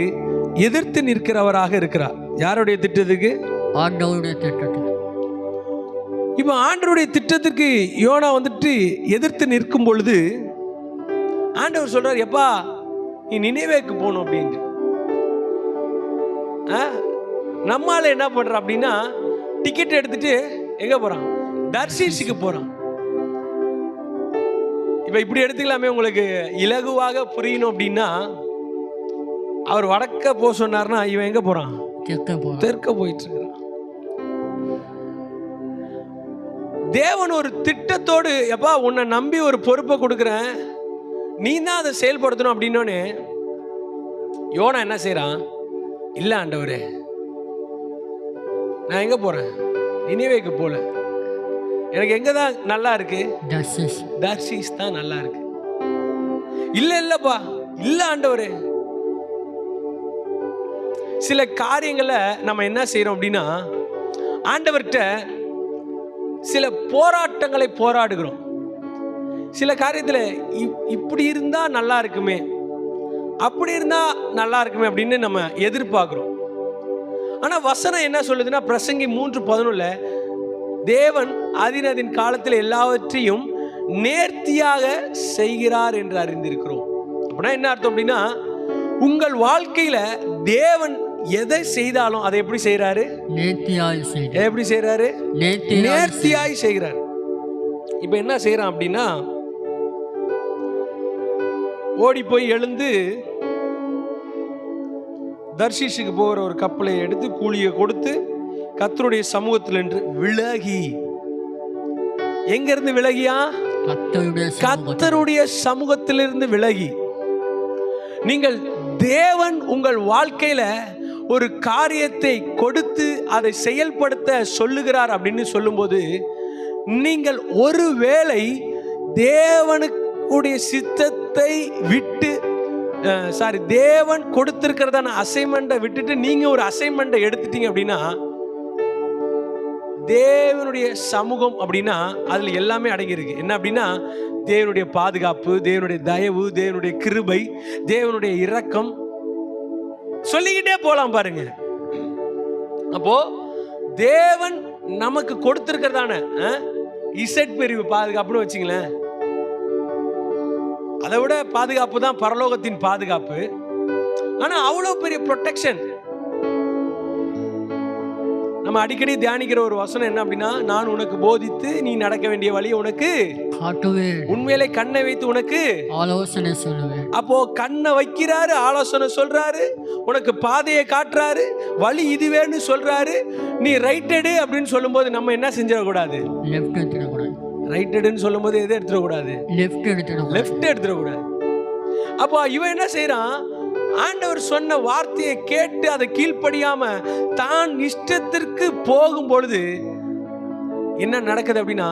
எதிர்த்து நிற்கிறவராக இருக்கிறார். யாருடைய திட்டத்துக்கு? ஆண்டவருடைய திட்டத்துக்கு. இப்ப ஆண்டவருடைய திட்டத்திற்கு யோனா வந்துட்டு எதிர்த்து நிற்கும் பொழுது ஆண்டவர் சொல்றார், எப்பா நீ நினைவேக்கு போகணும் அப்படின்ட்டு. நம்மால என்ன பண்ற அப்படின்னா, டிக்கெட் எடுத்துட்டு எங்க போறான்? தர்ஷீஷுக்கு போறான். இப்ப இப்படி எடுத்துக்கலாமே, உங்களுக்கு இலகுவாக புரியணும் அப்படின்னா, அவர் வடக்க போக சொன்னார்னா இவன் எங்க போறான்? தெற்க போயிட்டு இருக்கிறான். தேவன் ஒரு திட்டத்தோடு, எப்பா உன்னை நம்பி ஒரு பொறுப்பை கொடுக்குறேன், நீ தான் அதை செயல்படுத்தணும் அப்படின்னோன்னு யோனா என்ன செய்யறான்? இல்ல ஆண்டவரே, நான் எங்க போறேன்? நினிவேக்கு போல. எனக்கு எங்க தான் நல்லா இருக்கு? தர்ஷீஸ் தான் நல்லா இருக்கு. இல்ல இல்லப்பா, இல்ல ஆண்டவரே. சில காரியங்களை நம்ம என்ன செய்யறோம் அப்படின்னா, ஆண்டவர்கிட்ட சில போராட்டங்களை போராடுகிறோம். சில காரியத்தில் இப்படி இருந்தா நல்லா இருக்குமே, அப்படி இருந்தா நல்லா இருக்குமே அப்படின்னு நம்ம எதிர்பார்க்கிறோம். ஆனா வசனம் என்ன சொல்லுதுன்னா, பிரசங்கி 3:11 தேவன் அதின் காலத்தில் எல்லாவற்றையும் நேர்த்தியாக செய்கிறார் என்று அறிந்திருக்கிறோம். அப்படின்னா என்ன அர்த்தம் அப்படின்னா, உங்கள் வாழ்க்கையில தேவன் எதை செய்தாலும் அதை எப்படி செய்யறாரு? நேர்த்தியாய் செய்கிறார். எப்படி செய்யறாரு? நேர்த்தியாய் செய்கிறார். இப்ப என்ன செய்யறான் அப்படின்னா, ஓடி போய் எழுந்து தர்ஷீஷுக்கு போகிற ஒரு கப்பலை எடுத்து கூலியை கொடுத்து கர்த்தருடைய சமூகத்தில் என்று விலகி, எங்க இருந்து விலகியா? கர்த்தருடைய சமூகத்திலிருந்து விலகி. நீங்கள் தேவன் உங்கள் வாழ்க்கையில ஒரு காரியத்தை கொடுத்து அதை செயல்படுத்த சொல்லுகிறார் அப்படின்னு சொல்லும்போது, நீங்கள் ஒருவேளை தேவனுடைய சித்தத்தை விட்டு தேவன் கொடுத்திருக்கிறதான அசைன்மெண்ட்டை விட்டுட்டு நீங்க ஒரு அசைன்மெண்ட்டை எடுத்துட்டீங்க அப்படின்னா, தேவனுடைய சமூகம் அப்படின்னா அதுல எல்லாமே அடங்கி இருக்கு. என்ன அப்படின்னா, தேவனுடைய பாதுகாப்பு, தேவனுடைய தயவு, தேவனுடைய கிருபை, தேவனுடைய இரக்கம், சொல்லிக்கிட்டே போலாம் பாருங்க. அப்போ தேவன் நமக்கு கொடுத்திருக்கிறதான இசட் பிரிவு பாதுகாப்புன்னு வச்சுங்களேன், அதை விட பாதுகாப்பு தான் பரலோகத்தின் பாதுகாப்பு. ஆனா அவ்வளவு பெரிய ப்ரொடெக்ஷன். நம்ம அடிக்கடி தியானிக்கிற ஒரு வசனம் என்ன அப்படின்னா, நான் உனக்கு போதித்து நீ நடக்க வேண்டிய வழியை உனக்கு காட்டுவேன், உண்மையிலே கண்ணை வைத்து உனக்கு ஆலோசனை சொல்லுவேன். அப்போ கண்ணை வைக்கிறாரு, ஆலோசனை சொல்றாரு, உனக்கு பாதையை காட்டுறாரு, வழி இதுவேன்னு சொல்றாரு. நீ ரைட்டடு அப்படின்னு சொல்லும் போது நம்ம என்ன செஞ்சிடக்கூடாது? லெஃப்ட் எடுத்துடக்கூடாது. ரைட்டடுன்னு சொல்லும் போது எதை எடுத்துடக்கூடாது? லெஃப்ட் எடுத்துடக்கூடாது. அப்போ இவன் என்ன செய்யறான்? ஆண்டவர் சொன்ன வார்த்தையை கேட்டு அதை கீழ்ப்படியாம தான் இஷ்டத்திற்கு போகும் பொழுது என்ன நடக்குது அப்படின்னா,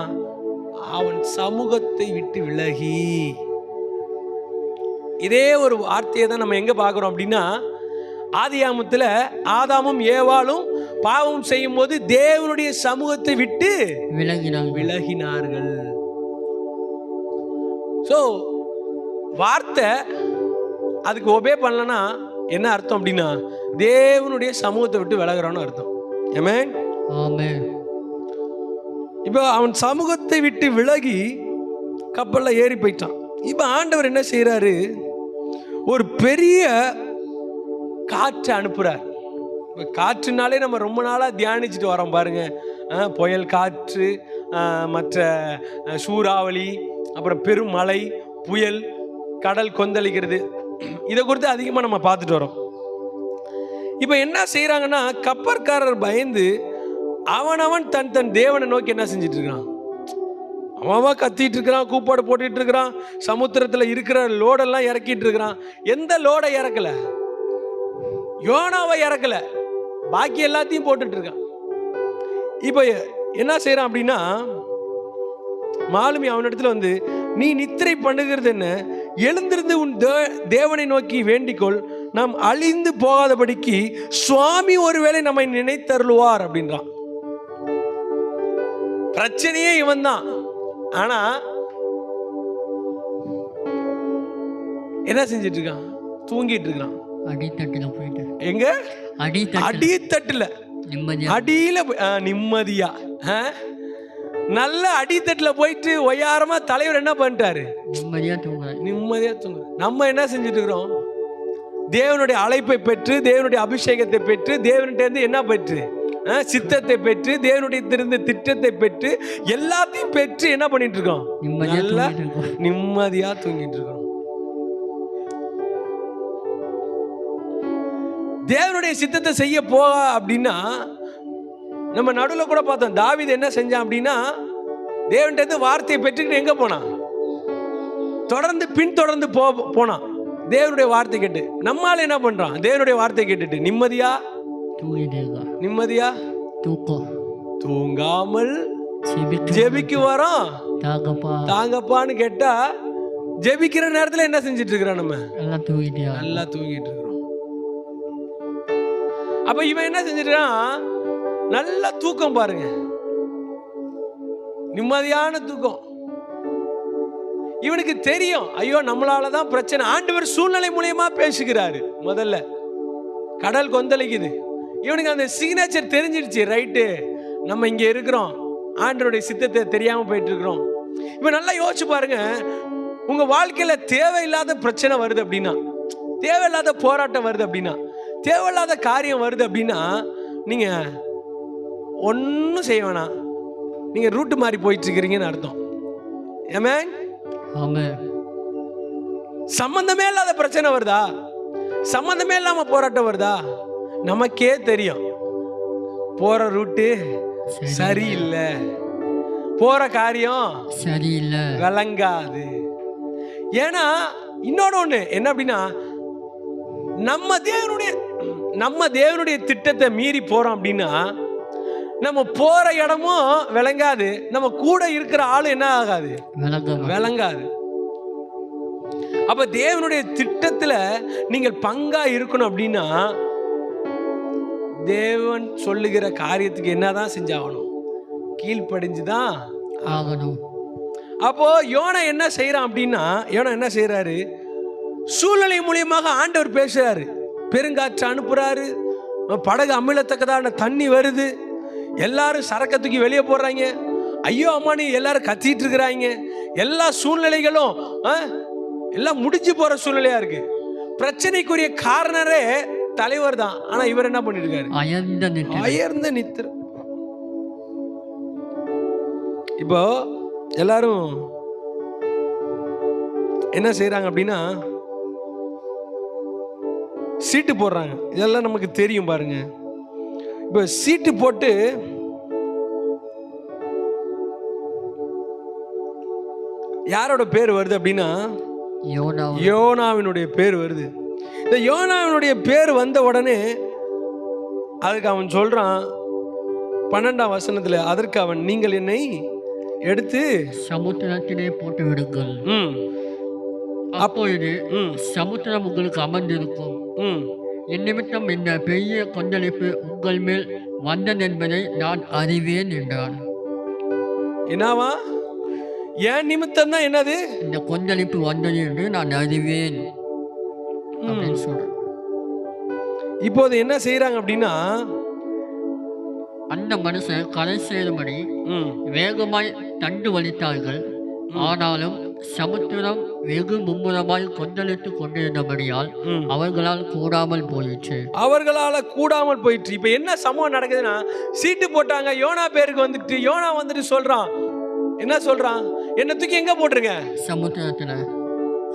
அவன் சமூகத்தை விட்டு விலகி. இதே ஒரு வார்த்தையை தான் நம்ம எங்க பார்க்கிறோம் அப்படின்னா, ஆதியாகமத்துல ஆதாமும் ஏவாளும் பாவம் செய்யும் போது தேவனுடைய சமூகத்தை விட்டு விலகினார்கள். சோ வார்த்தை அதுக்கு ஒபே பண்ணலன்னா என்ன அர்த்தம் அப்படின்னா, தேவனுடைய சமூகத்தை விட்டு விலகுறான்னு அர்த்தம். ஆமென், ஆமென். இப்போ அவன் சமூகத்தை விட்டு விலகி கப்பல்ல ஏறி போயிட்டான். இப்போ ஆண்டவர் என்ன செய்யறாரு? ஒரு பெரிய காற்றை அனுப்புறார். காற்றுனாலே நம்ம ரொம்ப நாளாக தியானிச்சுட்டு வரோம் பாருங்க. புயல் காற்று, மற்ற சூறாவளி, அப்புறம் பெருமழை, புயல், கடல் கொந்தளிக்கிறது, இதை குறித்து அதிகமாக நம்ம பார்த்துட்டு வரோம். இப்போ என்ன செய்கிறாங்கன்னா, கப்பற்காரர் பயந்து அவனவன் தன் தன் தேவனை நோக்கி என்ன செஞ்சிட்டு இருக்கான்? அவன் கத்திட்டு இருக்கிறான், கூப்பாடு போட்டுட்டு இருக்கிறான், சமுத்திரத்தில் இருக்கிற லோடெல்லாம் இறக்கிட்டு இருக்கிறான். எந்த லோடை இறக்கல? யோனாவை இறக்கல, பாக்கி எல்லாத்தையும் போட்டுட்டு இருக்கான். இப்போ என்ன செய்யறான் அப்படின்னா, மாலுமி அவனிடத்துல வந்து, நீ நித்திரை பண்ணுகிறது என்ன? எழுந்திருந்து உன் தேவனை நோக்கி வேண்டிக்கொள், நாம் அழிந்து போகாதபடிக்கு சுவாமி ஒருவேளை நம்மை நினைத்தருளுவார் அப்படின்றான். பிரச்சனையே இவன் தான். ஆனா என்ன செஞ்சிட்டு இருக்கான்? தூங்கிட்டு இருக்கான். அடித்தட்டுல போயிட்டு எங்க? அடித்தட்டுல அடியில நிம்மதியா, நல்ல அடித்தட்டுல போயிட்டு ஒய்யாரமா தலைவர் என்ன பண்ணிட்டாரு? நிம்மதியா தூங்க. நம்ம என்ன செஞ்சுட்டு இருக்கிறோம்? தேவனுடைய அழைப்பை பெற்று, தேவனுடைய அபிஷேகத்தை பெற்று, தேவன்கிட்ட இருந்து என்ன பெற்று? சித்தத்தை பெற்று, தேவனுடைய திருந்த திட்டத்தை பெற்று, எல்லாத்தையும் பெற்று என்ன பண்ணிட்டு இருக்கோம்? நிம்மதியா தூங்கிட்டு இருக்கோம். தேவனுடைய சித்தத்தை செய்ய போக அப்படின்னா, நம்ம நடுவில் கூட பார்த்தோம், தாவீது என்ன செஞ்சான் அப்படின்னா, தேவன்கிட்ட வார்த்தையை பெற்றுக்கிட்டு எங்க போனான்? தொடர்ந்து பின்தொடர்ந்து போனான் தேவனுடைய வார்த்தை கேட்டு. நம்மால என்ன பண்றான்? தேவனுடைய வார்த்தை கேட்டுட்டு நிம்மதியா நிம்மதியா தூங்காமல் ஜெபிக்கு வரோம், தாங்கப்பான்னு கேட்டா ஜெபிக்கிற நேரத்துல என்ன செஞ்சிட்டு இருக்கிறோம்? நம்ம நல்லா தூங்கிட்டு இருக்கிறோம். அப்ப இவன் என்ன செஞ்சிட்டான்? நல்ல தூக்கம் பாருங்க, நிம்மதியான தூக்கம். இவனுக்கு தெரியும், ஐயோ நம்மளால தான் பிரச்சனை. ஆண்டவர் சூழ்நிலை மூலியமா பேசுகிறாரு. முதல்ல கடல் கொந்தளிக்குது, இவனுக்கு அந்த சிக்னேச்சர் தெரிஞ்சிடுச்சு. ரைட்டு, நம்ம இங்க இருக்கிறோம், ஆண்டவருடைய சித்தத்தை தெரியாம போயிட்டு இருக்கிறோம். இவன் நல்லா யோசிச்சு பாருங்க, உங்க வாழ்க்கையில தேவையில்லாத பிரச்சனை வருது அப்படின்னா, தேவையில்லாத போராட்டம் வருது அப்படின்னா, தேவையில்லாத காரியம் வருது அப்படின்னா, நீங்க ஒன்றும் செய்ய வேணாம், நீங்க ரூட்டு மாறி போயிட்டு இருக்கிறீங்கன்னு அர்த்தம். ஆமென். ஆமென். சம்பந்தமே இல்லாத பிரச்சனை வருதா, சம்பந்தமே இல்லாம போராட்டம் வருதா, நமக்கே தெரியும் போற ரூட்டு சரியில்லை, போற காரியம் சரியில்லை, விளங்காது. ஏன்னா இன்னொன்னு என்ன அப்படின்னா, நம்ம தேவனுடைய திட்டத்தை மீறி போறோம் அப்படின்னா, நம்ம போற இடமும் விளங்காது, நம்ம கூட இருக்கிற ஆளு என்ன ஆகாது, விளங்காது. அப்ப தேவனுடைய திட்டத்துல நீங்கள் பங்கா இருக்கணும் அப்படின்னா, தேவன் சொல்லுகிற காரியத்துக்கு என்னதான் செஞ்சாகணும், கீழ்ப்படிஞ்சுதான் ஆகணும். அப்போ யோனா என்ன செய்யறான் அப்படின்னா, யோனா என்ன செய்யறாரு, சூழ்நிலை மூலியமாக ஆண்டவர் பேசுறாரு. பெருங்காற்று அனுப்புறாரு, படகு அமிழத்தக்கதான தண்ணி வருது, எல்லாரும் சரக்கத்துக்கு வெளியே போடுறாங்க, ஐயோ அம்மானி எல்லாரும் கத்திட்டு இருக்கிறாங்க. எல்லா சூழ்நிலைகளும் எல்லாம் முடிஞ்சு போற சூழ்நிலையா இருக்கு. பிரச்சனைக்குரிய காரணரே தலைவர் தான். ஆனா இவர் என்ன பண்ணிட்டு இருக்காரு, அயர்ந்த நித்திர. இப்போ எல்லாரும் என்ன செய்யறாங்க அப்படின்னா, சீட்டு போடுறாங்க. இதெல்லாம் நமக்கு தெரியும் பாருங்க. இப்போ சீட்டு போட்டு யாரோட பேர் வருது அப்படின்னா, யோனாவினுடைய பேர் வருது. இந்த யோனாவினுடைய பேர் வந்த உடனே அதுக்கு அவன் சொல்றான் 12ஆம் வசனத்துல, அதற்கு அவன், நீங்கள் என்னை எடுத்து சமுத்திரத்திலே போட்டு விடுங்கள், அப்பொழுது சமுத்திரம் உங்களுக்கு அமர்ந்திருக்கும், என் நிமித்தம் இந்த பெரிய கொந்தளிப்பு உங்கள் மேல் வந்தது என்பதை நான் அறிவேன் என்றான். என்னவா, என் நிமித்தம் தான் என்னது இந்த கொந்தளிப்பு வந்தது என்று நான் அறிவேன் அப்படின்னு சொல்றேன். இப்போது என்ன செய்யறாங்க அப்படின்னா, அந்த மனுஷன் கரை சேரும்படி வேகமாய் தண்டு வலித்தார்கள். ஆனாலும் சமுத்திரம் வெகு மும்முரமாய் கொந்தளித்து கொண்டிருந்தபடியால் அவர்களால் கூடாமல் போயிற்று. இப்ப என்ன சம்பவம் நடக்குதுன்னா, சீட்டு போட்டாங்க, யோனா பேருக்கு வந்துட்டு, யோனா வந்துட்டு சொல்றான், என்ன சொல்றான், என்ன தூக்கி எங்க போட்டுருங்க, சமுத்திரத்துல,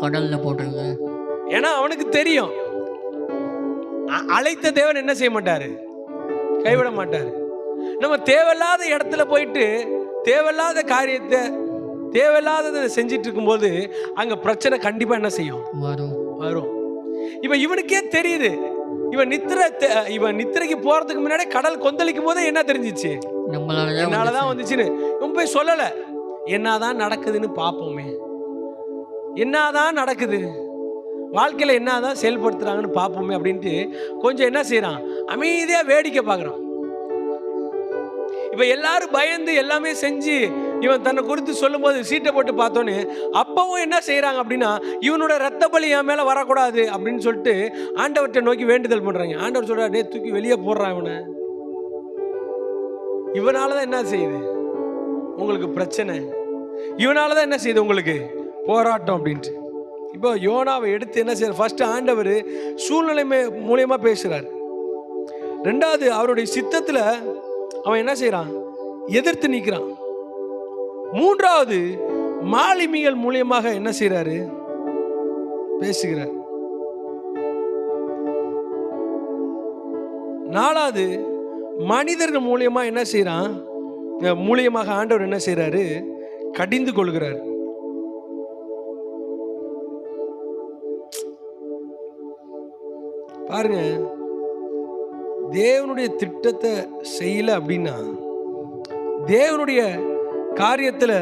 கடல்ல போட்டுருங்க. ஏன்னா அவனுக்கு தெரியும், அழைத்த தேவன் என்ன செய்ய மாட்டாரு, கைவிட மாட்டாரு. நம்ம தேவையில்லாத இடத்துல போயிட்டு தேவையில்லாத காரியத்தை தேவையில்லாததை செஞ்சிட்டு இருக்கும்போது அங்க பிரச்சனை கண்டிப்பா என்ன செய்யும், வரும். இப்ப இவனுக்கே தெரியுது, இவன் நித்திரைக்கு போறதுக்கு முன்னாடி கடல் கொந்தளிக்கும் போதே என்ன தெரிஞ்சிச்சு, என்னாலதான் வந்துச்சுன்னு. இவன் போய் சொல்லல, என்னதான் நடக்குதுன்னு பார்ப்போமே, என்னதான் நடக்குது வாழ்க்கையில, என்னதான் செயல்படுத்துறாங்கன்னு பார்ப்போமே அப்படின்ட்டு கொஞ்சம் என்ன செய்யறான், அமைதியா வேடிக்கை பார்க்கறான். இப்ப எல்லாரும் பயந்து எல்லாமே செஞ்சு இவன் தன்னை குறித்து சொல்லும் போது சீட்டை போட்டு பார்த்தோன்னு, அப்பவும் என்ன செய்யறாங்க அப்படின்னா, இவனோட ரத்த பலி என் மேல வரக்கூடாது அப்படின்னு சொல்லிட்டு ஆண்டவர்கிட்ட நோக்கி வேண்டுதல் பண்றாங்க. ஆண்டவர் சொல்றா, டே தூக்கி வெளியே போடுறான் இவனை, இவனாலதான் என்ன செய்யுது உங்களுக்கு பிரச்சனை, இவனாலதான் என்ன செய்யுது உங்களுக்கு போராட்டம் அப்படின்ட்டு. இப்போ யோனாவை எடுத்து என்ன செய்யற, ஃபர்ஸ்ட் ஆண்டவர் சூழ்நிலை மூலியமா பேசுறாரு. ரெண்டாவது அவருடைய சித்தத்துல அவன் என்ன செய்யறான், எதிர்த்து நிற்கிறான். மூன்றாவது மாலுமிகள் மூலியமாக என்ன செய்யறாரு, பேசுகிறார். நாலாவது மனிதர்கள் மூலியமா என்ன செய்யறான், மூலியமாக ஆண்டவர் என்ன செய்யறாரு, கடிந்து கொள்கிறார். பாருங்க, தேவனுடைய திட்டத்தை செய்யல அப்படின்னா, தேவனுடைய காரியத்தில்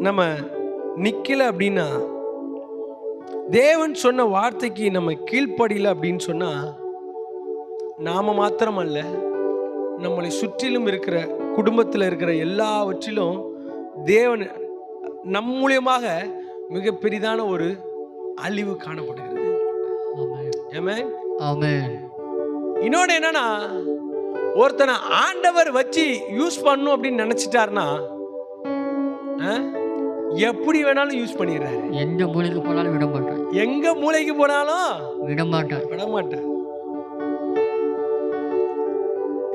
நம்ம நிக்கல அப்படின்னா, தேவன் சொன்ன வார்த்தைக்கு நம்ம கீழ்ப்படியல அப்படின்னு சொன்னா, நாம மாத்திரமல்ல, நம்மளை சுற்றிலும் இருக்கிற குடும்பத்தில் இருக்கிற எல்லாவற்றிலும் தேவன் நம் மூலியமாக மிக பெரிதான ஒரு அழிவு காணப்படுகிறது. ஆமென். ஆமென். இன்னொன்னு என்னன்னா, ஒருத்தனை ஆண்டவர் வச்சு யூஸ் பண்ணணும் அப்படின்னு நினைச்சிட்டாருன்னா எப்படி வேணாலும் யூஸ் பண்ணிடுறாரு. எந்த மூலைக்கு போனாலும் விட மாட்டான். எங்க மூளைக்கு போனாலும் விட மாட்டான். விட மாட்டான்.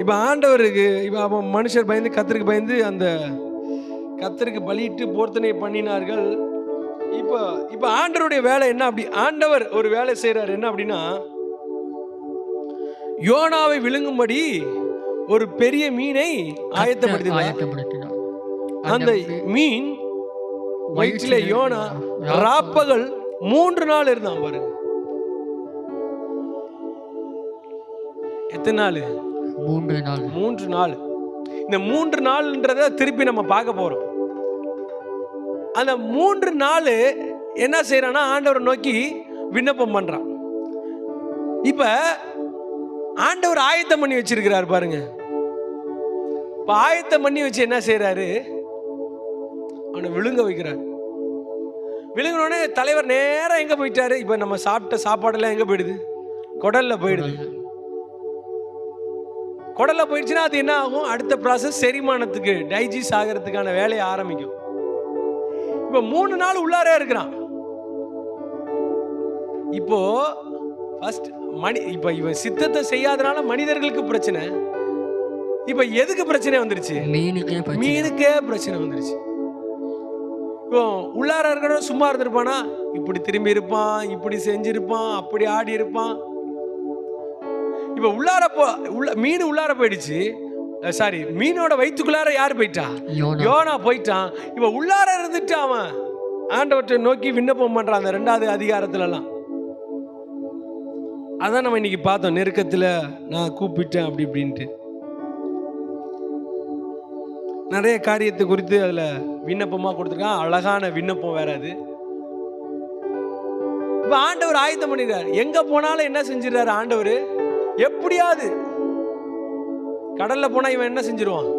இப்ப ஆண்டவருக்கு இப்ப அவன் மனுஷர் பயந்து கத்தருக்கு பயந்து அந்த கத்தருக்கு பலியிட்டு போர்த்தனை பண்ணினார்கள். இப்ப இப்ப ஆண்டவருடைய வேலை என்ன? அப்படி ஆண்டவர் ஒரு வேலை செய்யறாரு. என்ன அப்படின்னா, யோனாவை விழுங்கும்படி ஒரு பெரிய மீனை ஆயத்தப்படுத்தினார். அந்த மீன் வயிற்றிலே யோனா ராப்பகல் 3 நாள் இருந்தான் பாருங்க. எத்தனை நாள்? 3 நாள். 3 நாள். இந்த 3 நாள்ன்றத திருப்பி நம்ம பார்க்க போறோம். அந்த 3 நாள் என்ன செய்யறான்னா, ஆண்டவரை நோக்கி விண்ணப்பம் பண்றான். இப்ப ஆண்டவர் ஆயத்தம் பண்ணி வச்சிருக்கிறார் பாருங்க. இப்ப ஆயத்தம் பண்ணி வச்சு என்ன செய்யறாரு? அவனை விழுங்க வைக்கிறார். விழுங்கினோடனே தலைவர் நேரம் எங்க போயிட்டாரு? இப்ப நம்ம சாப்பிட்ட சாப்பாடெல்லாம் எங்க போயிடுது? குடல்ல போயிடுது. குடல்ல போயிடுச்சுன்னா அது என்ன ஆகும்? அடுத்த ப்ராசஸ் செரிமானத்துக்கு, டைஜஸ்ட் ஆகிறதுக்கான வேலையை ஆரம்பிக்கும். இப்ப 3 நாள் உள்ளாரே இருக்கிறான். இப்போ ஃபர்ஸ்ட் இப்ப இவன் சித்தத்தை செய்யாதனால மனிதர்களுக்கு பிரச்சனை. இப்ப எதுக்கு பிரச்சனை வந்துருச்சு? மீனுக்கே பிரச்சனை வந்துருச்சு. இப்போ உள்ளார இருக்கிற சும்மா இருந்திருப்பானா? இப்படி திரும்பி இருப்பான், இப்படி செஞ்சிருப்பான், அப்படி ஆடி இருப்பான். இப்ப மீன் உள்ளார போயிடுச்சு. சாரி, மீனோட வயிற்றுக்குள்ளார யார் போயிட்டா? யோனா போயிட்டான். இப்ப உள்ளார இருந்துட்டு அவன் ஆண்டவற்றை நோக்கி விண்ணப்பம் பண்றான். அந்த 2வது அதிகாரத்துல எல்லாம் அதான் நம்ம இன்னைக்கு பார்த்தோம். நெருக்கத்துல நான் கூப்பிட்டேன் அப்படி இப்படின்ட்டு நிறைய காரியத்தை குறித்து அதுல விண்ணப்பமா கொடுத்துருக்கான். அழகான விண்ணப்பம் வேற அது. இப்ப ஆண்டவர் ஆயத்தம் பண்ணிடுறாரு. எங்க போனாலும் என்ன செஞ்சிடறாரு ஆண்டவர்? எப்படியாவது கடல்ல போனா இவன் என்ன செஞ்சிருவான்?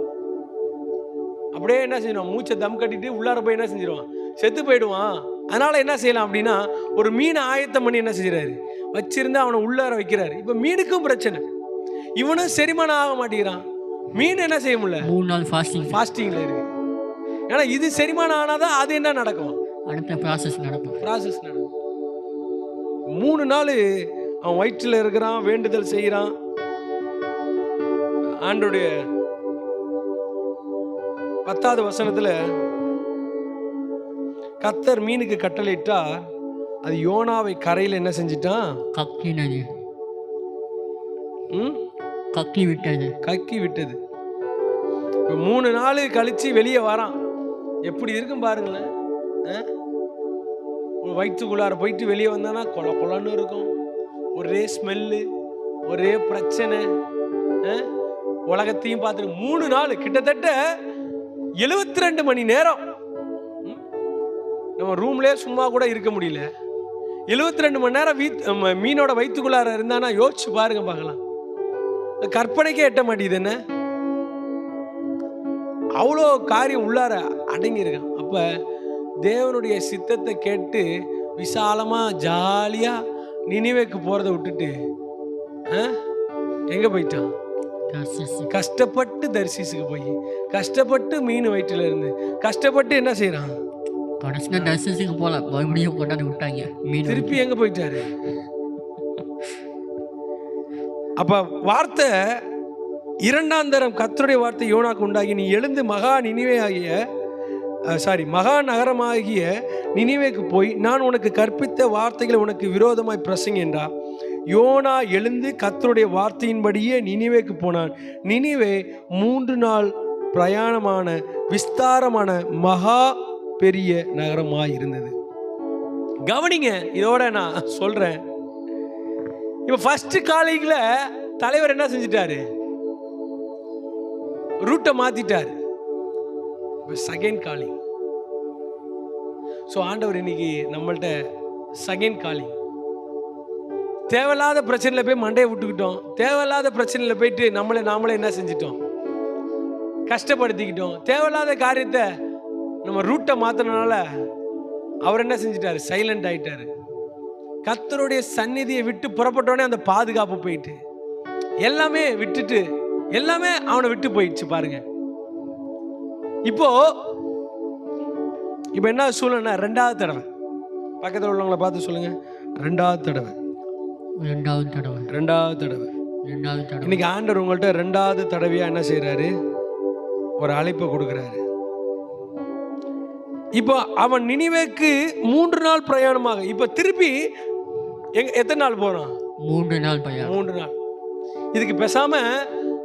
அப்படியே என்ன செஞ்சிருவான்? மூச்சை தம் கட்டிட்டு உள்ளார போய் என்ன செஞ்சிருவான்? செத்து போயிடுவான். அதனால என்ன செய்யலாம் அப்படின்னா, ஒரு மீனை ஆயத்தம் பண்ணி என்ன செஞ்சிடறாரு? வச்சிருந்து அவனை உள்ளார வைக்கிறாரு. இப்ப மீனுக்கும் பிரச்சனை. இவனும் செரிமானம் ஆக மாட்டேங்கிறான். மீன் என்ன செய்ய முடியல? 3 நாள் ஃபாஸ்டிங்ல இருக்கு. ஏன்னா இது செரிமானம் ஆனாதான் அது என்ன நடக்கும்? அடுத்த ப்ராசஸ் நடக்கும். 3 நாள் அவன் வயிற்றில் இருக்கிறான், வேண்டுதல் செய்யறான். ஆண்டோடைய 10வது வசனத்துல கர்த்தர் மீனுக்கு கட்டளையிட்டா, அது யோனாவை கரையில் என்ன செஞ்சிட்டான்? கக்கி விட்டது. 3 நாள் கழிச்சு வெளியே வரான். எப்படி இருக்கும் பாருங்களேன். வயிற்றுக்குள்ளார போயிட்டு வெளியே வந்தானா கொல கொலன்னு இருக்கும். ஒரே ஸ்மெல்லு, ஒரே பிரச்சனை. உலகத்தையும் பார்த்துட்டு 3 நாள் கிட்டத்தட்ட 72 மணி நேரம் நம்ம ரூம்லயே சும்மா கூட இருக்க முடியல. 72 மணி நேரம் மீனோட வயிற்றுக்குள்ளார இருந்தானா யோசிச்சு பாருங்க பார்க்கலாம். கற்பனைக்கே எட்ட மாட்டேங்குது. என்ன அவ்வளோ காரியம் உள்ளார அடங்கி இருக்கான். அப்ப தேவனுடைய சித்தத்தை கேட்டு விசாலமா ஜாலியா நினிவேக்கு போறதை விட்டுட்டு எங்க போயிட்டான்? கஷ்டப்பட்டு தர்சீசுக்கு போய் கஷ்டப்பட்டு மீன் வயிற்றுல இருந்து கஷ்டப்பட்டு என்ன செய்யறான்? திருப்பி எங்க போயிட்டாரு? அப்ப வார்த்தை 2ஆம் தரம் கர்த்தருடைய வார்த்தை யோனாக்கு உண்டாகி, நீ எழுந்து மகா நகரமாகிய நினிவேக்கு போய் நான் உனக்கு கற்பித்த வார்த்தைகளை உனக்கு விரோதமாய் பிரசங்கி என்றார். யோனா எழுந்து கர்த்தருடைய வார்த்தையின்படியே நினிவேக்கு போனான். நினிவே 3 நாள் பிரயாணமான விஸ்தாரமான மகா பெரிய நகரமாய் இருந்தது. கவனிங்க, இதோட நான் சொல்றேன். இப்ப ஃபர்ஸ்ட் காலிங்ல தலைவர் என்ன செஞ்சிட்டாரு? ரூட்டை மாத்திட்டாரு. Second calling. ஸோ ஆண்டவர் இன்னைக்கு நம்மள்ட்ட செகண்ட் காலிங். தேவையில்லாத பிரச்சனையில போய் மண்டையை விட்டுக்கிட்டோம். தேவையில்லாத பிரச்சனையில போயிட்டு நாமளே என்ன செஞ்சிட்டோம்? கஷ்டப்படுத்திக்கிட்டோம். தேவையில்லாத காரியத்தை நம்ம ரூட்டை மாத்தினால அவர் என்ன செஞ்சிட்டாரு? சைலண்ட் ஆயிட்டாரு. கர்த்தருடைய சந்நிதியை விட்டு புறப்பட்டோடனே அந்த பாதுகாப்பு போயிட்டு எல்லாமே விட்டுட்டு எல்லாமே அவனை விட்டு போயிடுச்சு பாருங்க. இப்போ என்ன சூழ்நிலை? ரெண்டாவது தடவை பக்கத்தில் உள்ளவங்களை பார்த்து சொல்லுங்க, ரெண்டாவது தடவை. இன்னைக்கு ஆண்டவர் உங்கள்கிட்ட ரெண்டாவது தடவையா என்ன செய்யறாரு? ஒரு அழைப்பை கொடுக்கிறாரு. இப்போ அவன் நினிவேக்கு 3 நாள் பிரயாணமாக, இப்ப திருப்பி எத்தனை நாள் போறான்? 3 நாள் பயணம். 3 நாள். இதுக்கு பேசாம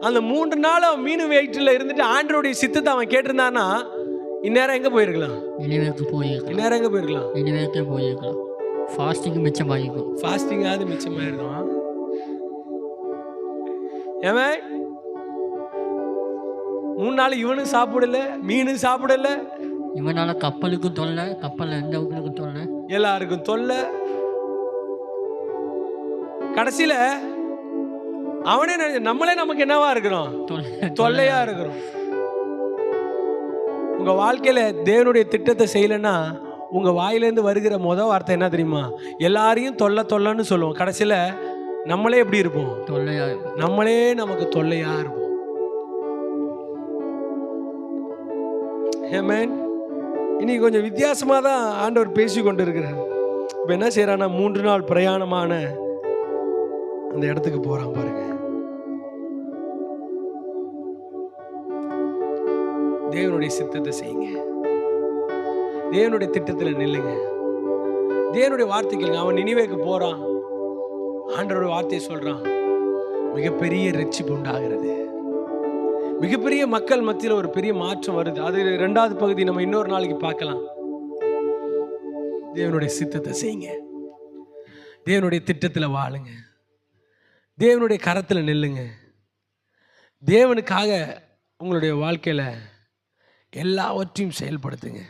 அந்த 3 நாள் அவன் மீன் வெயிட்ல இருந்துட்டு ஆண்டவருடைய சித்தத்தை அவன் கேட்டிருந்தானா இந்நேரம் எங்க போயிருக்கலாம்? நினிவேக்கு போயிருக்கலாம். இந்நேரம் எங்க போயிருக்கலாம்? நினிவேக்கே போயிருக்கலாம். ஃபாஸ்டிங் மிச்சமாயிருக்கும். ஃபாஸ்டிங்காவது மிச்சமாயிருக்கும். ஏன் 3 நாள் இவனும் சாப்பிடல, மீனும் சாப்பிடல, இவனால கப்பலுக்கும் தொல்லை, கப்பல்ல எந்தவங்களுக்கும் தொல்லை, எல்லாருக்கும் தொல்லை. கடைசியில அவனே நம்மளே நமக்கு என்னவா இருக்கிறோம்? தொல்லையா இருக்கிறோம். உங்க வாழ்க்கையில தேவனுடைய திட்டத்தை செய்யலைன்னா உங்க வாயிலேருந்து வருகிற முதல் வார்த்தை என்ன தெரியுமா? எல்லாரையும் தொல்லைன்னு சொல்லுவோம். கடைசியில நம்மளே எப்படி இருப்போம்? தொல்லையா. நம்மளே நமக்கு தொல்லையா இருப்போம். ஆமென். இன்னைக்கு கொஞ்சம் வித்தியாசமா தான் ஆண்டவர் பேசி கொண்டு இருக்கிறார். இப்ப என்ன செய்யறான்னா 3 நாள் பிரயாணமான அந்த இடத்துக்கு போறான் பாருங்க. தேவனுடைய சித்தத்தை செய்யுங்க, தேவனுடைய திட்டத்தில் நில்லுங்க, தேவனுடைய வார்த்தைக்கு. அவன் நினிவேக்கு போறான், ஆண்டவருடைய வார்த்தையை சொல்றான். மிகப்பெரிய ரட்சிப்பு உண்டாகிறது, மிகப்பெரிய மக்கள் மத்தியில் ஒரு பெரிய மாற்றம் வருது. அது 2வது பகுதி நம்ம இன்னொரு நாளைக்கு பார்க்கலாம். தேவனுடைய சித்தத்தை செய்யுங்க, தேவனுடைய திட்டத்தில் வாழுங்க, தேவனுடைய கரத்தில் நில்லுங்க, தேவனுக்காக உங்களுடைய வாழ்க்கையில் எல்லாவற்றையும் செயல்படுத்துங்க.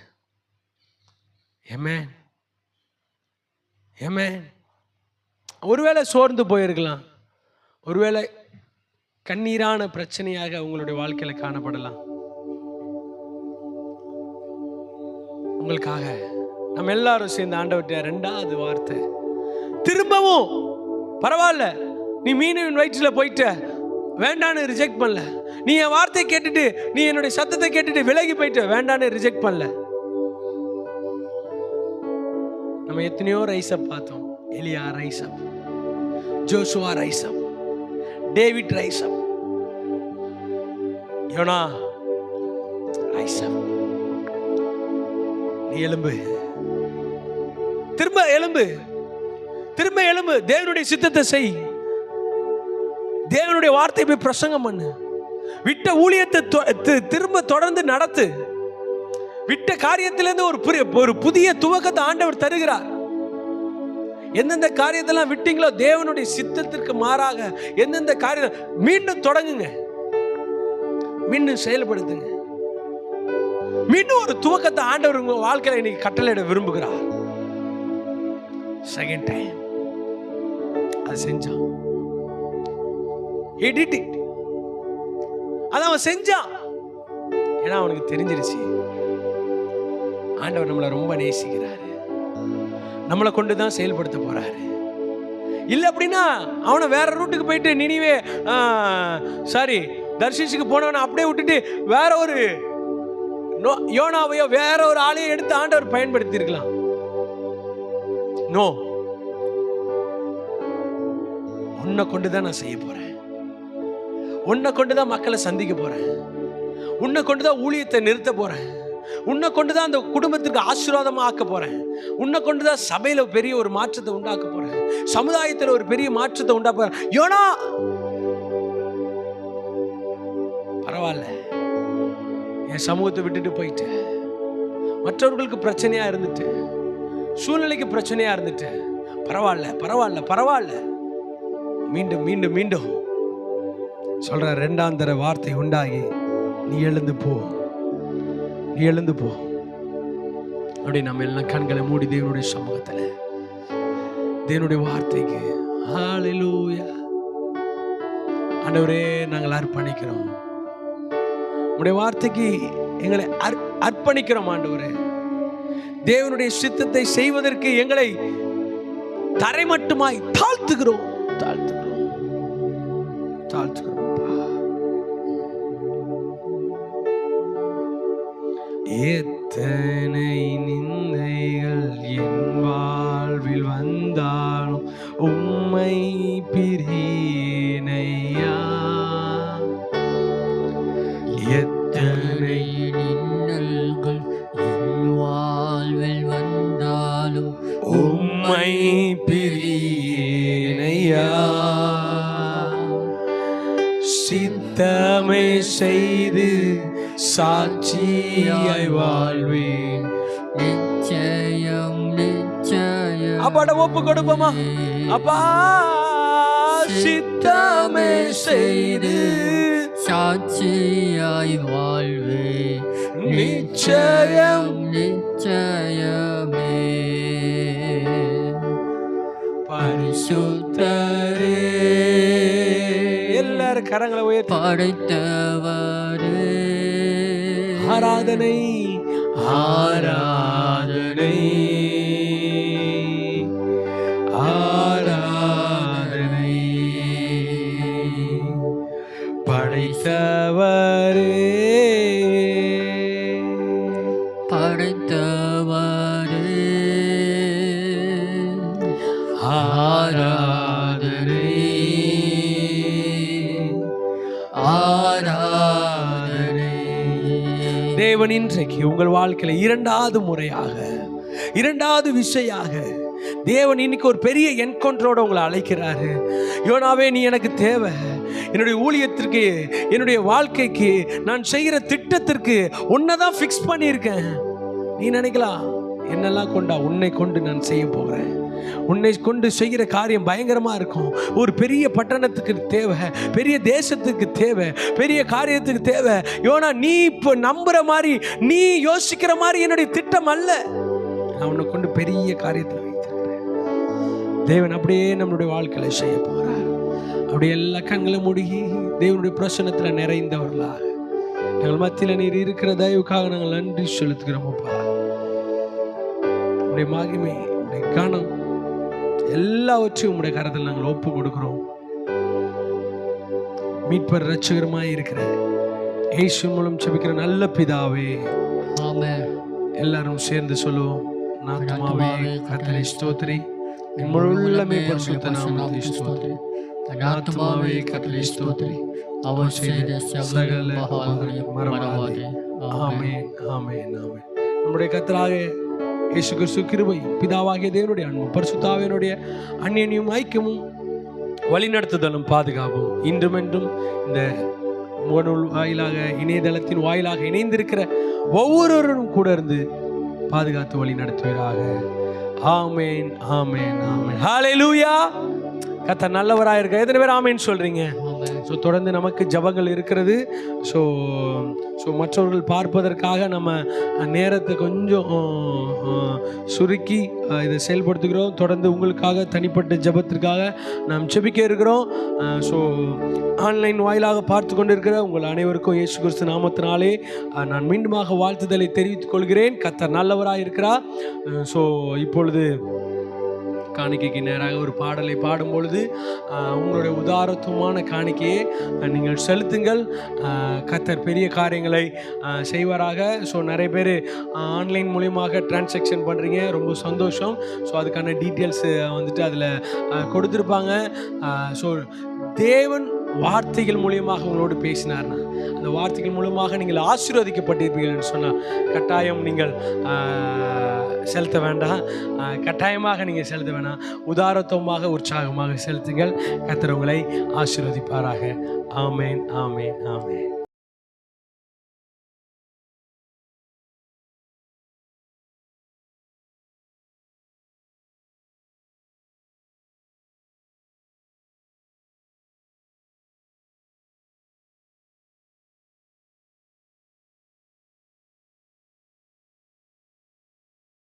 ஆமென், ஆமென். ஒருவேளை சோர்ந்து போயிருக்கலாம், ஒருவேளை கண்ணீரான பிரச்சனையாக உங்களுடைய வாழ்க்கையில காணப்படலாம். உங்களுக்காக நம்ம எல்லாரும் சேர்ந்து ஆண்டவர்கிட்ட 2வது வார்த்தை, திரும்பவும் பரவாயில்ல, நீ மீனின் வயிற்றில் போயிட்ட, வேண்டான்னு ரிஜெக்ட் பண்ணல. நீ என் வார்த்தை கேட்டுட்டு, நீ என்னுடைய சத்தத்தை கேட்டுட்டு விலகி போயிட்ட, வேண்டான்னு ரிஜெக்ட் பண்ணல. நம்ம எத்தனையோ ரைசப் பார்த்தோம். எலியா ரைசப், ஜோசுவா ரைசப், டேவிட் ரைசப், யோனா ரைசப். நீ எழும்பு, திரும்ப எழும்பு, திரும்ப எழும்பு, தேவனுடைய சித்தத்தை செய், தேவனுடைய வார்த்தை போய் பிரசங்கம் பண்ணு, விட்ட ஊழியத்தை திரும்ப தொடர்ந்து நடத்து. விட்ட காரியத்திலிருந்து ஒரு புதிய துவக்கத்தை ஆண்டவர் தருகிறார். எந்தெந்த காரியத்தெல்லாம் விட்டீங்களோ தேவனுடைய சித்தத்திற்கு மாறாக எந்தெந்த காரியம் மீண்டும் தொடங்குங்க, மீண்டும் செயல்படுத்துங்க. மீண்டும் ஒரு துவக்கத்தை ஆண்டவர் உங்க வாழ்க்கையில இன்னைக்கு கட்டளையிட விரும்புகிறார். செகண்ட் டைம் அது செஞ்சான். அதான் அவன் செஞ்சான். ஏன்னா அவனுக்கு தெரிஞ்சிருச்சு ஆண்டவர் நம்மளை ரொம்ப நேசிக்கிறாரு, நம்மளை கொண்டு தான் செயல்படுத்த போறாரு. இல்லை அப்படின்னா அவனை வேற ரூட்டுக்கு போயிட்டு நினிவே தர்ஷீஷுக்கு போனவனை அப்படியே விட்டுட்டு வேற ஒரு யோனாவையோ வேற ஒரு ஆளையோ எடுத்து ஆண்டவர் பயன்படுத்தி இருக்கலாம். நோ, உன்னை கொண்டுதான் நான் செய்ய போறேன், உன்னை கொண்டுதான் மக்களை சந்திக்க போறேன், உன்னை கொண்டுதான் ஊழியத்தை நிறுத்த போறேன், உன்னை கொண்டுதான் அந்த குடும்பத்திற்கு ஆசீர்வாதமா ஆக்க போறேன், உன்னை கொண்டுதான் சபையில பெரிய ஒரு மாற்றத்தை உண்டாக்க போறேன், சமுதாயத்தில் ஒரு பெரிய மாற்றத்தை உண்டாக்க போறேன். யோனா பரவாயில்ல, என் சமூகத்தை விட்டுட்டு போயிட்டு, மற்றவர்களுக்கு பிரச்சனையா இருந்துட்டு, சூழ்நிலைக்கு பிரச்சனையா இருந்துட்டு, பரவாயில்ல பரவாயில்ல பரவாயில்ல, மீண்டும் மீண்டும் மீண்டும் சொல்ற 2ஆம் தர வார்த்தை உண்டாகி, நீ எழுந்து போ, நீ எழுந்து போ. அப்படி நம்ம எல்லாம் கண்களை மூடி தேவனுடைய சமூகத்தில் தேவனுடைய வார்த்தைக்கு ஹல்லேலூயா. ஆண்டவரே, நாங்கள் அர்ப்பணிக்கிறோம், உடைய வார்த்தைக்கு எங்களை அர்ப்பணிக்கிறோம். ஆண்டவரே, தேவனுடைய சித்தத்தை செய்வதற்கு எங்களை தரைமட்டமாய் தாழ்த்துகிறோம். எத்தனை நிந்தைகள் என் வாழ்வில் வந்தாலும் உம்மை பிரியேனையா. எத்தனை இன்னல்கள் என் வாழ்வில் வந்தாலும் உம்மை பிரியேனையா. சித்தமே செய்து சாட்சியாய் வாழ்வேன். நிச்சயம் நிச்சயம் அப்பாட ஒப்பு கொடுப்போமா? அப்பா சித்தமே செய்து சாட்சியாய் வாழ்வேன். நிச்சயம் நிச்சயமே பரிசுத்தரே. எல்லாரும் கரங்களை உயர்த்தி படைத்தவரே ஆராதனை ஆராதனை ஆராதனை. படைத்தவரே படைத்தவரே ஆராதனை ஆராதனை. தேவன் இன்றைக்கு உங்கள் வாழ்க்கையில இரண்டாவது விஷயாக தேவன் இன்னைக்கு ஒரு பெரிய என்கவுண்டரோட உங்களை அழைக்கிறாரு. யோனாவே, நீ எனக்கு தேவை. என்னுடைய ஊழியத்திற்கு, என்னுடைய வாழ்க்கைக்கு, நான் செய்கிற திட்டத்திற்கு உன்னைதான் ஃபிக்ஸ் பண்ணியிருக்கேன். நீ நினைக்கலாம், என்னெல்லாம் கொண்டா, உன்னை கொண்டு நான் செய்ய போகிறேன். உன்னை கொண்டு செய்கிற காரியம் பயங்கரமாக இருக்கும். ஒரு பெரிய பட்டணத்துக்கு தேவை, பெரிய தேசத்துக்கு தேவை, பெரிய காரியத்துக்கு தேவை. யோனா, நீ இப்போ நம்புற மாதிரி, நீ யோசிக்கிற மாதிரி என்னுடைய திட்டம் அல்ல. நான் உன்னை கொண்டு பெரிய காரியத்தில் வைத்திருக்கிறேன். தேவன் அப்படியே நம்மளுடைய வாழ்க்கையில் செய்ய போகிறார். அப்படியே எல்லா கண்களும் மூடி தேவனுடைய பிரசன்னத்தில் நிறைந்தவர்களாக எங்கள் மத்தியில் நீர் இருக்கிற தயவுக்காக நாங்கள் நன்றி செலுத்துகிறோம். அப்பா, உடைய மகிமை, உடைய கனம் எல்லாவற்றையும் உடைய கரத்தில் நாங்கள் ஒப்பு கொடுக்கிறோம். மீட்பர் இரட்சகருமாய் இருக்கிற இயேசு மூலம் ஜெபிக்கிற நல்ல பிதாவே, ஆமென். எல்லாரும் சேர்ந்து சொல்லுவோம். ஆத்துமாவே கர்த்தரை ஸ்தோத்திரி, என் முழு உள்ளமே பரிசுத்த நாமத்தை ஸ்தோத்திரி. ஆத்துமாவே கர்த்தரை ஸ்தோத்திரி, அவர் செய்த சகல மகான்களையும் மறவாதே. ஆமென், ஆமென், ஆமென். நம்முடைய கர்த்தராக இயேசு கிறிஸ்து கிருபை, பிதாவாகிய தேவனுடைய அன்பும் பரிசுத்த ஆவியினுடைய அந்நியமும் ஐக்கியமும் வழிநடத்துதலும் பாதுகாப்பும் இன்றும் என்றும் இந்த முகநூல் வாயிலாக, இணையதளத்தின் வாயிலாக இணைந்திருக்கிற ஒவ்வொருவரும் கூட இருந்து பாதுகாத்து வழி நடத்துவீராக. ஆமென், ஆமென், ஆமென். ஹல்லேலூயா. கர்த்தர் நல்லவராக இருக்க எத்தனை பேர் ஆமென் சொல்றீங்க? ஸோ தொடர்ந்து நமக்கு ஜபங்கள் இருக்கிறது. ஸோ மற்றவர்கள் பார்ப்பதற்காக நம்ம நேரத்தை கொஞ்சம் சுருக்கி இதை செயல்படுத்துகிறோம். தொடர்ந்து உங்களுக்காக தனிப்பட்ட ஜபத்திற்காக நாம் ஜெபிக்க இருக்கிறோம். ஸோ ஆன்லைன் வாயிலாக பார்த்து கொண்டிருக்கிற உங்கள் அனைவருக்கும் இயேசு கிறிஸ்து நாமத்தினாலே நான் மீண்டுமாக வாழ்த்துதலை தெரிவித்துக் கொள்கிறேன். கர்த்தர் நல்லவராக இருக்கிறார். ஸோ இப்பொழுது காணிக்கைக்கு நேராக ஒரு பாடலை பாடும் பொழுது உங்களுடைய உதாரத்துவமான காணிக்கையை நீங்கள் செலுத்துங்கள். கர்த்தர் பெரிய காரியங்களை செய்வாராக. ஸோ நிறைய பேர் ஆன்லைன் மூலியமாக டிரான்சாக்ஷன் பண்ணுறீங்க, ரொம்ப சந்தோஷம். ஸோ அதுக்கான டீட்டெயில்ஸ் வந்துட்டு அதில் கொடுத்துருப்பாங்க. ஸோ தேவன் வார்த்தைகள் மூலியமாக உங்களோடு பேசினார்னா, அந்த வார்த்தைகள் மூலமாக நீங்கள் ஆசீர்வதிக்கப்பட்டிருப்பீர்கள் சொன்னால் கட்டாயம் நீங்கள் செலுத்த வேண்டாம். கட்டாயமாக நீங்கள் செலுத்த வேண்டாம். உதாரத்துவமாக, உற்சாகமாக செலுத்துங்கள். கர்த்தர் உங்களை ஆசீர்வதிப்பாராக. ஆமென், ஆமென், ஆமென்.